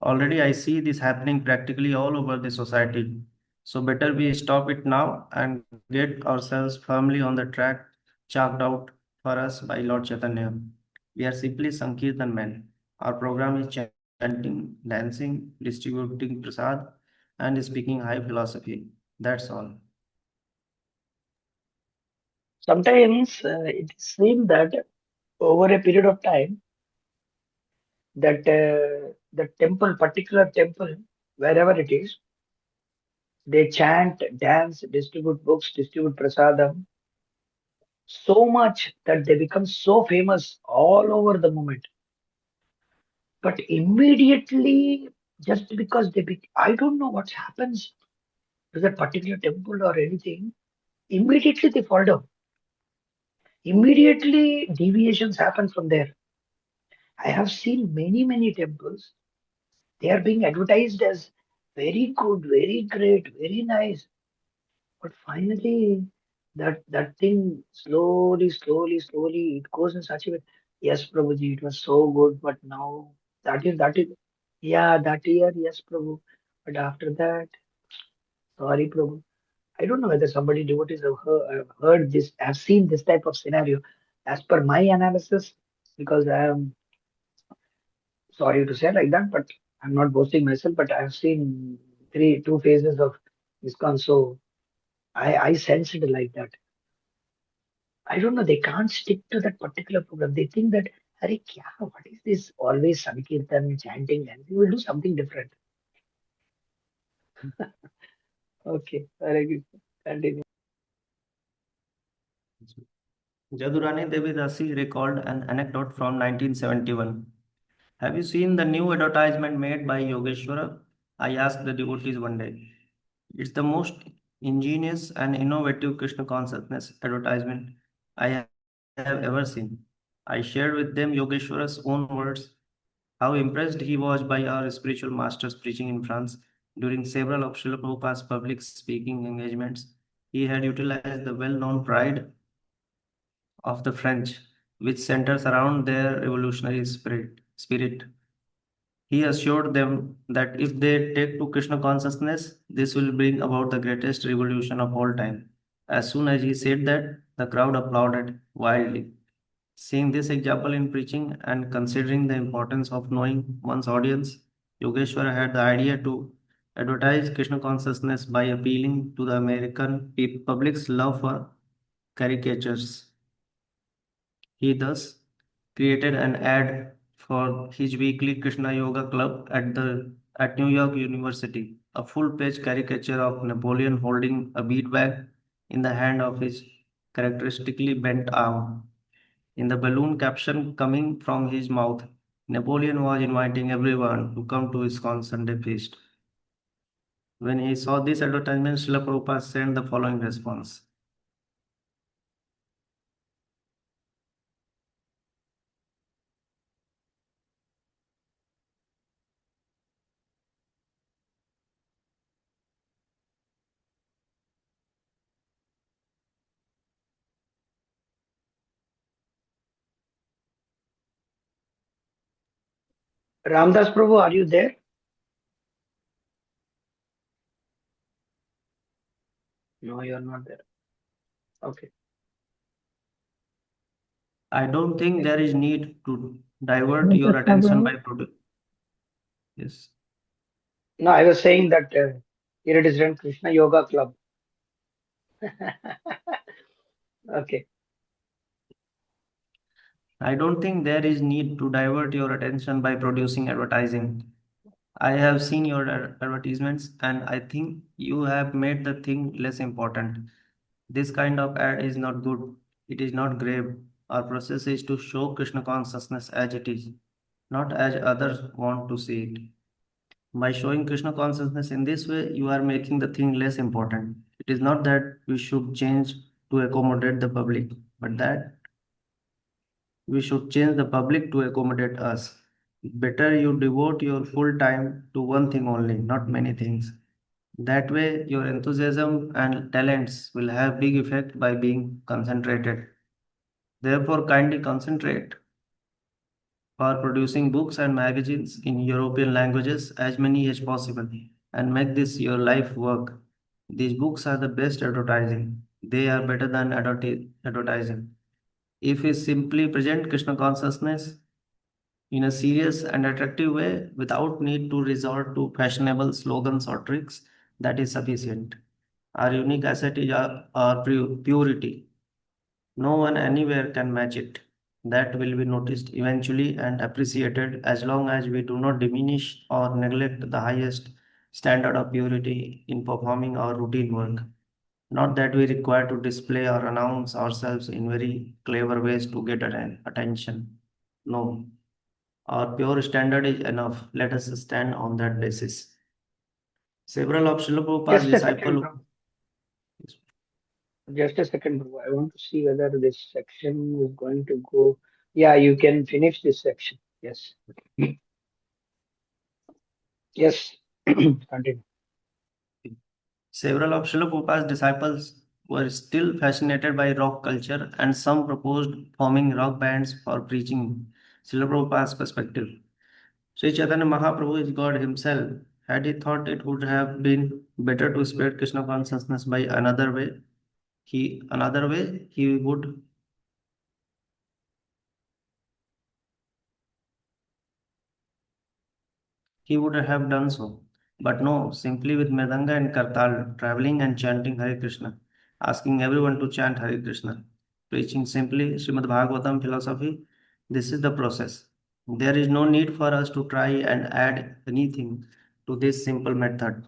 Already I see this happening practically all over the society. So better we stop it now and get ourselves firmly on the track chalked out for us by Lord Chaitanya. We are simply Sankirtan men. Our program is chanting, dancing, distributing prasad, and speaking high philosophy. That's all. Sometimes it seems that over a period of time, that the temple, particular temple, wherever it is, they chant, dance, distribute books, distribute prasadam so much that they become so famous all over the moment. But immediately, just because I don't know what happens to that particular temple or anything, immediately they fall down. Immediately deviations happen from there. I have seen many temples. They are being advertised as very good, very great, very nice. But finally, that thing slowly, it goes in such a way. Yes, Prabhuji, it was so good, but now that is, yeah, that year, yes, Prabhu. But after that, sorry, Prabhu. I don't know whether somebody devotees have heard this, have seen this type of scenario. As per my analysis, because I am sorry to say like that, but I'm not boasting myself, but I've seen two phases of ISKCON, so I sensed it like that. I don't know, they can't stick to that particular program. They think that, Hare, what is this? Always Sankirtan, chanting, dancing. We'll do something different. Okay, Hare Krishna. Continue. Jadurani Devi Dasi recalled an anecdote from 1971. Have you seen the new advertisement made by Yogeshwara? I asked the devotees one day. It's the most ingenious and innovative Krishna consciousness advertisement I have ever seen. I shared with them Yogeshwara's own words, how impressed he was by our spiritual masters preaching in France during several of Srila Prabhupada's public speaking engagements. He had utilized the well-known pride of the French, which centers around their revolutionary spirit. He assured them that if they take to Krishna consciousness, this will bring about the greatest revolution of all time. As soon as he said that, the crowd applauded wildly. Seeing this example in preaching and considering the importance of knowing one's audience, Yogeshwara had the idea to advertise Krishna consciousness by appealing to the American public's love for caricatures. He thus created an ad for his weekly Krishna Yoga Club at New York University, a full-page caricature of Napoleon holding a bead bag in the hand of his characteristically bent arm. In the balloon caption coming from his mouth, Napoleon was inviting everyone to come to his Sunday feast. When he saw this advertisement, Srila Prabhupada sent the following response. Ramdas Prabhu, are you there? No, you're not there. Okay. I don't think there is need to divert Hare your Krishna, attention by Prabhu. yes. No, I was saying that here it is written Krishna Yoga Club. Okay. I don't think there is need to divert your attention by producing advertising. I have seen your advertisements and I think you have made the thing less important. This kind of ad is not good. It is not grave. Our process is to show Krishna consciousness as it is, not as others want to see it. By showing Krishna consciousness in this way, you are making the thing less important. It is not that we should change to accommodate the public, but that we should change the public to accommodate us. Better you devote your full time to one thing only, not many things. That way, your enthusiasm and talents will have big effect by being concentrated. Therefore, kindly concentrate for producing books and magazines in European languages, as many as possible, and make this your life work. These books are the best advertising. They are better than advertising. If we simply present Krishna consciousness in a serious and attractive way without need to resort to fashionable slogans or tricks, that is sufficient. Our unique asset is our purity. No one anywhere can match it. That will be noticed eventually and appreciated as long as we do not diminish or neglect the highest standard of purity in performing our routine work. Not that we require to display or announce ourselves in very clever ways to get attention. No, our pure standard is enough. Let us stand on that basis. Several of Srila Prabhupada's Just a second, disciples. bro. Just a second, bro. I want to see whether this section is going to go. Yeah, you can finish this section. Yes. Yes. Continue. Several of Srila Prabhupada's disciples were still fascinated by rock culture, and some proposed forming rock bands for preaching Srila Prabhupada's perspective. Sri Chaitanya Mahaprabhu is God himself. Had he thought it would have been better to spread Krishna consciousness by another way, he would have done so. But no, simply with Mridanga and Kartal, traveling and chanting Hare Krishna, asking everyone to chant Hare Krishna, preaching simply Srimad Bhagavatam philosophy. This is the process. There is no need for us to try and add anything to this simple method.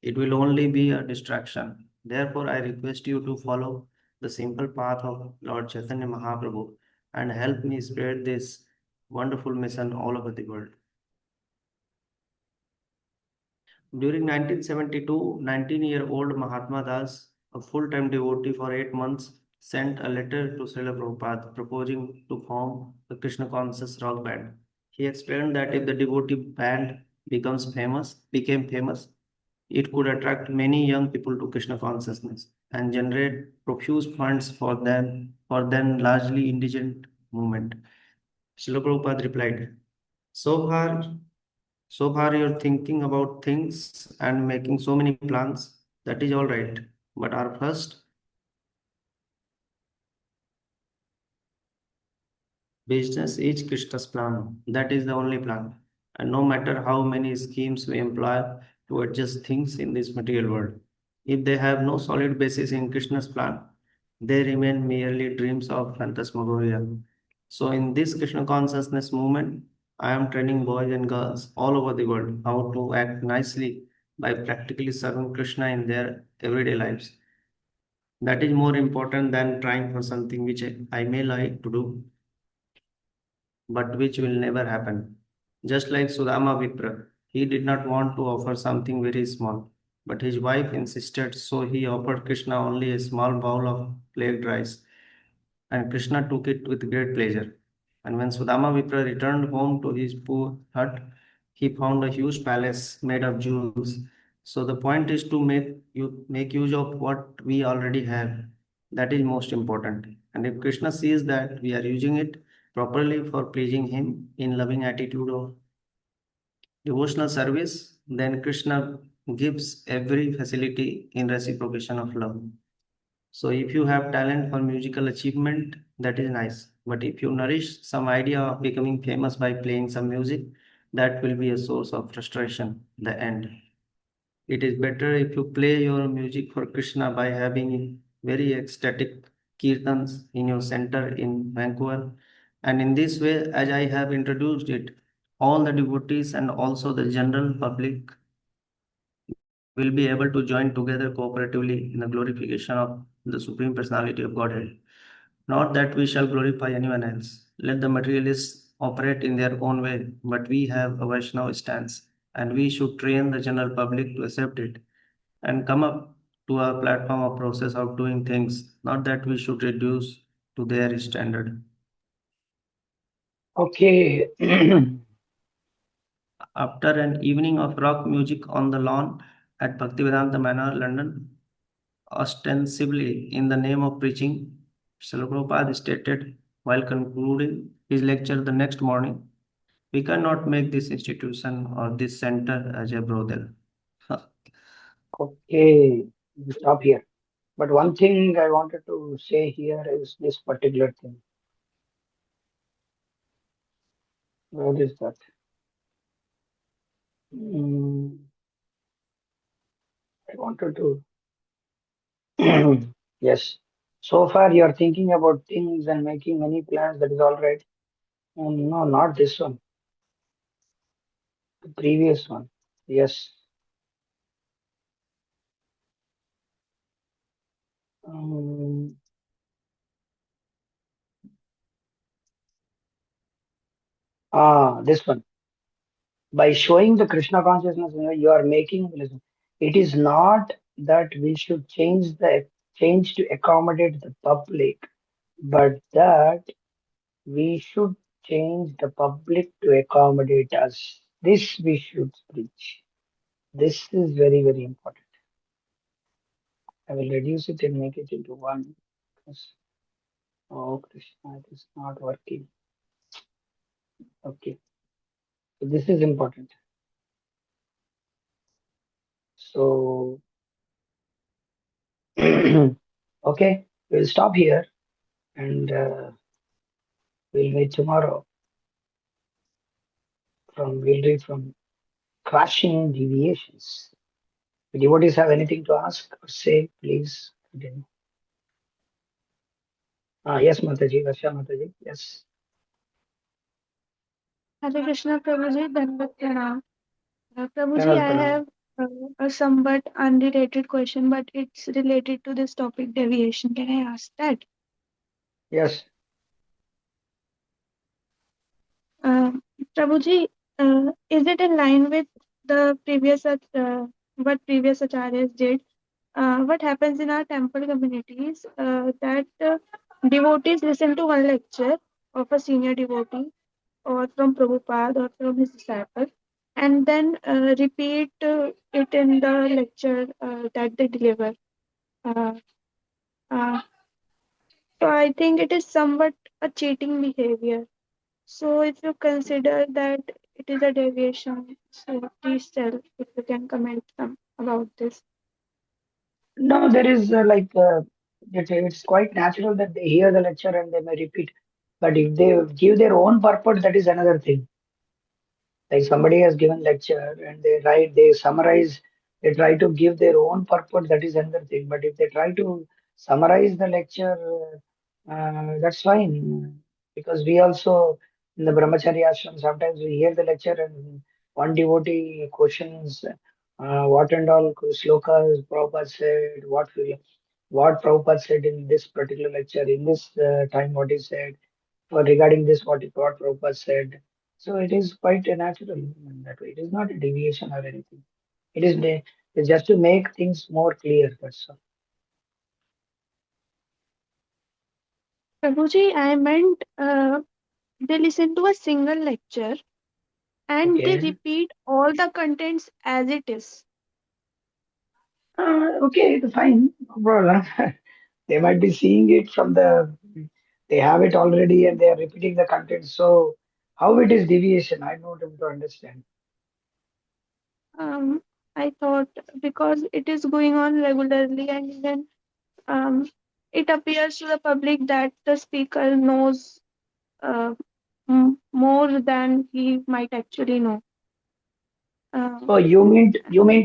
It will only be a distraction. Therefore, I request you to follow the simple path of Lord Chaitanya Mahaprabhu and help me spread this wonderful mission all over the world. During 1972, 19-year-old Mahatma Das, a full-time devotee for 8 months, sent a letter to Srila Prabhupada proposing to form the Krishna conscious rock band. He explained that if the devotee band became famous, it could attract many young people to Krishna consciousness and generate profuse funds for then largely indigent movement. Srila Prabhupada replied, So far, so far you're thinking about things and making so many plans. That is all right. But our first business is Krishna's plan. That is the only plan. And no matter how many schemes we employ to adjust things in this material world, if they have no solid basis in Krishna's plan, they remain merely dreams of phantasmagoria. So, in this Krishna consciousness movement, I am training boys and girls all over the world how to act nicely by practically serving Krishna in their everyday lives. That is more important than trying for something which I may like to do but which will never happen. Just like Sudama Vipra, he did not want to offer something very small, but his wife insisted, so he offered Krishna only a small bowl of flaked rice, and Krishna took it with great pleasure. And when Sudama Vipra returned home to his poor hut, he found a huge palace made of jewels. So the point is to make use of what we already have. That is most important. And if Krishna sees that we are using it properly for pleasing him in loving attitude of devotional service, then Krishna gives every facility in reciprocation of love. So if you have talent for musical achievement, that is nice. But if you nourish some idea of becoming famous by playing some music, that will be a source of frustration, the end. It is better if you play your music for Krishna by having very ecstatic kirtans in your center in Vancouver. And in this way, as I have introduced it, all the devotees and also the general public will be able to join together cooperatively in the glorification of the Supreme Personality of Godhead. Not that we shall glorify anyone else. Let the materialists operate in their own way, but we have a Vaishnava stance, and we should train the general public to accept it and come up to a platform of process of doing things, not that we should reduce to their standard. Okay. After an evening of rock music on the lawn at Bhaktivedanta Manor, London, ostensibly in the name of preaching, Srila Prabhupada stated while concluding his lecture the next morning, we cannot make this institution or this center as a brothel. Okay. We stop here. But one thing I wanted to say here is this particular thing. What is that? I wanted to. Yes. So far, you are thinking about things and making many plans. That is all right. No, not this one. The previous one. Yes. Um, this one. By showing the Krishna consciousness, you are making. Listen, it is not that we should change to accommodate the public, but that we should change the public to accommodate us. This we should preach. This is very, very important. I will reduce it and make it into one. Yes. Oh, Krishna, it is not working. Okay. So this is important. So, okay, we'll stop here and we'll meet tomorrow we'll read from Crashing Deviations. The devotees have anything to ask or say, please continue. Yes, Mataji, Varsha Mataji, yes. Hare Krishna Prabhuji, Dandavat Pranam. Prabhuji, Pranal I Pranam. have a somewhat unrelated question, but it's related to this topic deviation. Can I ask that? Yes. Uh, Prabhuji, is it in line with the previous what previous acharyas did? What happens in our temple communities that devotees listen to one lecture of a senior devotee or from Prabhupada or from his disciple, and then repeat it in the lecture that they deliver. Uh, uh, so I think it is somewhat a cheating behavior. So if you consider that it is a deviation, so please tell if you can comment some about this. No, there is it's quite natural that they hear the lecture and they may repeat. But if they give their own purport, that is another thing. Like somebody has given lecture and they summarize, they try to give their own purport, that is another thing. But if they try to summarize the lecture, that's fine. Because we also, in the Brahmacharya ashram, sometimes we hear the lecture and one devotee questions what and all slokas Prabhupada said, what Prabhupada said in this particular lecture, in this time, what he said, for regarding this, what Prabhupada said. So it is quite a natural in that way. It is not a deviation or anything. It's just to make things more clear. That's all. Prabhuji, I meant they listen to a single lecture and they Okay. repeat all the contents as it is. Okay, fine. No problem. They might be seeing it they have it already and they are repeating the content. So how it is deviation? I'm not able to understand. Um, I thought because it is going on regularly and then um, it appears to the public that the speaker knows uh, more than he might actually know. So you mean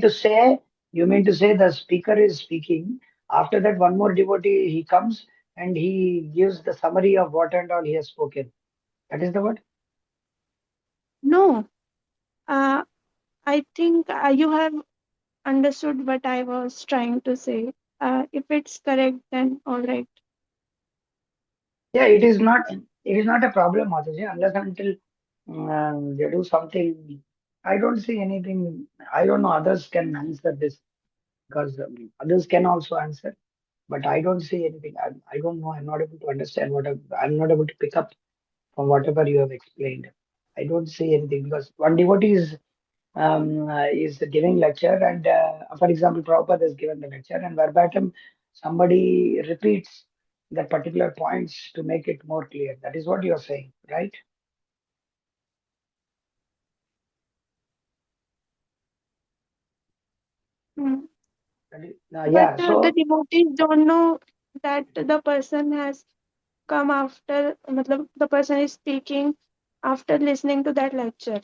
to say the speaker is speaking. After that, one more devotee he comes and he gives the summary of what and all he has spoken. That is the word. No, uh, I think you have understood what I was trying to say. If it's correct, then all right. Yeah, it is not. It is not a problem, Mataji, unless and until they do something. I don't see anything. I don't know. Others can answer this because others can also answer, but I don't see anything. I don't know. I'm not able to understand I'm not able to pick up from whatever you have explained. I don't see anything because one devotee is giving lecture and for example Prabhupada has given the lecture and verbatim somebody repeats the particular points to make it more clear. That is what you are saying, right? Hmm. But Yeah. the So devotees don't know that the person has come after, matlab, the person is speaking after listening to that lecture.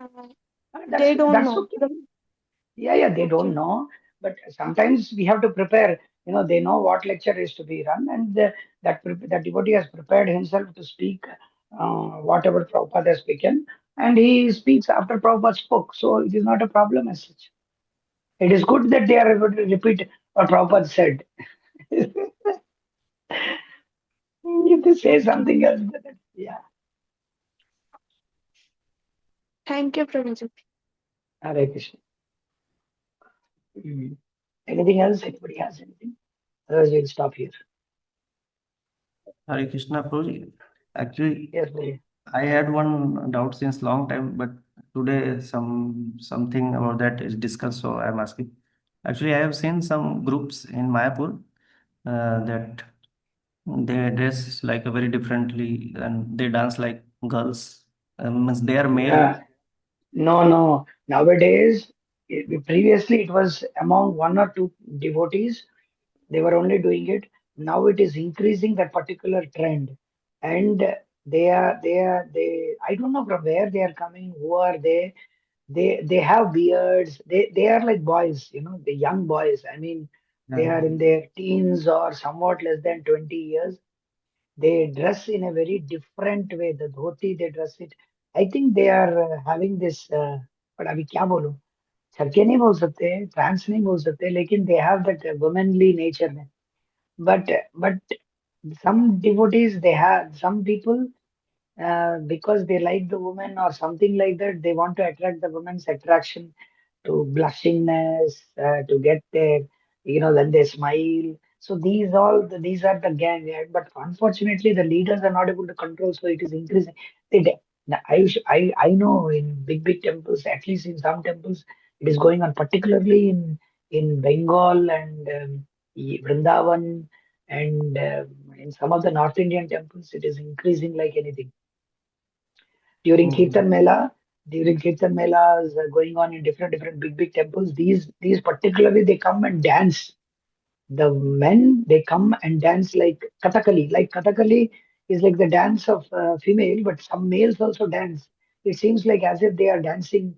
Uh, they don't that's know. okay. Yeah, they don't Okay. know, but sometimes we have to prepare. They know what lecture is to be run, and that devotee has prepared himself to speak whatever Prabhupada has spoken, and he speaks after Prabhupada spoke. So it is not a problem as such. It is good that they are able to repeat what Prabhupada said. If they say something else, yeah. Thank you, Prabhuji. Hare Krishna. Mm. Anything else? Anybody has anything? Otherwise, we'll stop here. Hare Krishna, Prabhuji. Actually, Yes, please. I had one doubt since long time, but today something about that is discussed, so I'm asking. Actually, I have seen some groups in Mayapur that they dress like a very differently and they dance like girls. Means they are male. Yeah. No, no. Nowadays, previously it was among one or two devotees. They were only doing it. Now it is increasing that particular trend, and they. I don't know from where they are coming. Who are they? They have beards. They are like boys. The young boys. I mean, they Yeah. are in their teens or somewhat less than 20 years. They dress in a very different way. The dhoti, they dress it. I think they are having this. But अभी क्या बोलूं? छक्के नहीं बोल सकते, trans नहीं बोल सकते, लेकिन they have that womanly nature में. But some devotees, they have some people, because they like the woman or something like that, they want to attract the woman's attraction to blushingness, to get their, then they smile. So these are the gang, yeah. But unfortunately, the leaders are not able to control, so it is increasing. Now, I know in big temples, at least in some temples, it is going on, particularly in Bengal and Vrindavan, and in some of the North Indian temples, it is increasing like anything. During Mhm. Kirtan Mela, during Kirtan Melas going on in different big temples, these particularly they come and dance. The men, they come and dance like Kathakali. Like Kathakali is like the dance of female, but some males also dance. It seems like as if they are dancing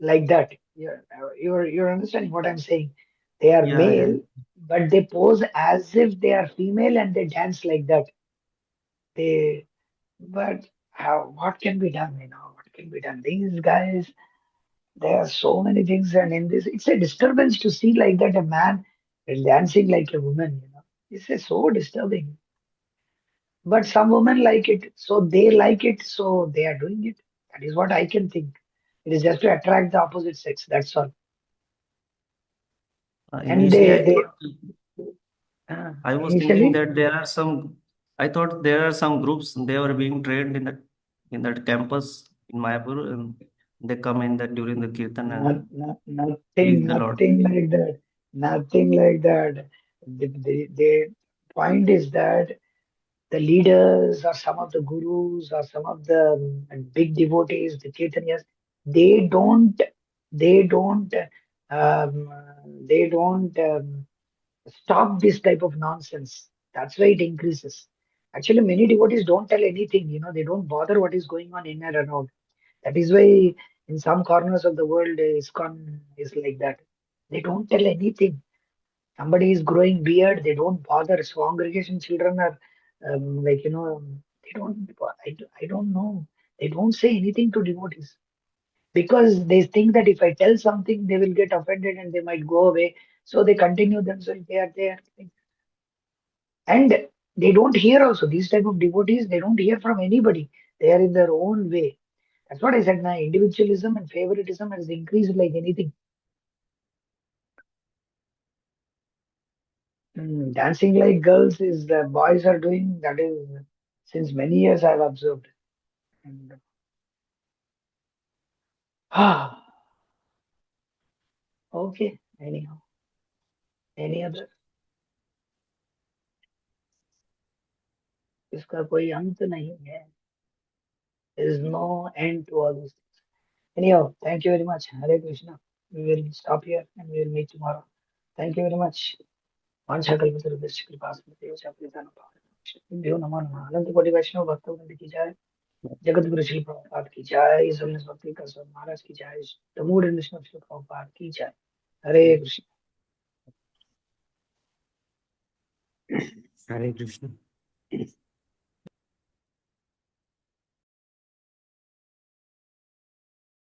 like that. You're understanding what I'm saying? They are Yeah, yeah. male, but they pose as if they are female and they dance like that. They But what can be done? What can be done? These guys, there are so many things, and in this, it's a disturbance to see like that a man is dancing like a woman. So disturbing. But some women like it, so they like it, so they are doing it. That is what I can think. It is just to attract the opposite sex. That's all. And Initially, I was thinking initially, that I thought there are some groups, they were being trained in that campus in Mayapur, and they come in that during the Kirtan and nothing, praise the Lord. nothing like that. Nothing like that. The point is that the leaders or some of the gurus or some of the big devotees, the Chaitanyas, they don't, they don't, um, they don't stop this type of nonsense. That's why it increases. Actually, many devotees don't tell anything. They don't bother what is going on in and around. That is why in some corners of the world, ISKCON is like that. They don't tell anything. Somebody is growing beard, they don't bother. So congregation children are they don't. I don't know. They don't say anything to devotees because they think that if I tell something, they will get offended and they might go away. So they continue themselves. They are there, and they don't hear also. These type of devotees, they don't hear from anybody. They are in their own way. That's what I said. Now, individualism and favoritism has increased like anything. Dancing like girls is the boys are doing. That is since many years I've observed. And, okay. Anyhow, any other? इसका कोई अंत नहीं है. There is no end to all these things. Anyhow, thank you very much. Hare Krishna. We will stop here and we will meet tomorrow. Thank you very much. वाञ्छाकल्पतरुभ्यश्च कृपासिन्धुभ्यो च पतितानां नमो नमः. अनंत कोटि वैष्णव भक्तों की जय. जगत गुरु श्री प्रभुपाद की जय. समस्त भक्ति का सब महाराज की जय. द मूड इन श्री प्रभुपाद की जय. हरे कृष्ण. Hare Krishna.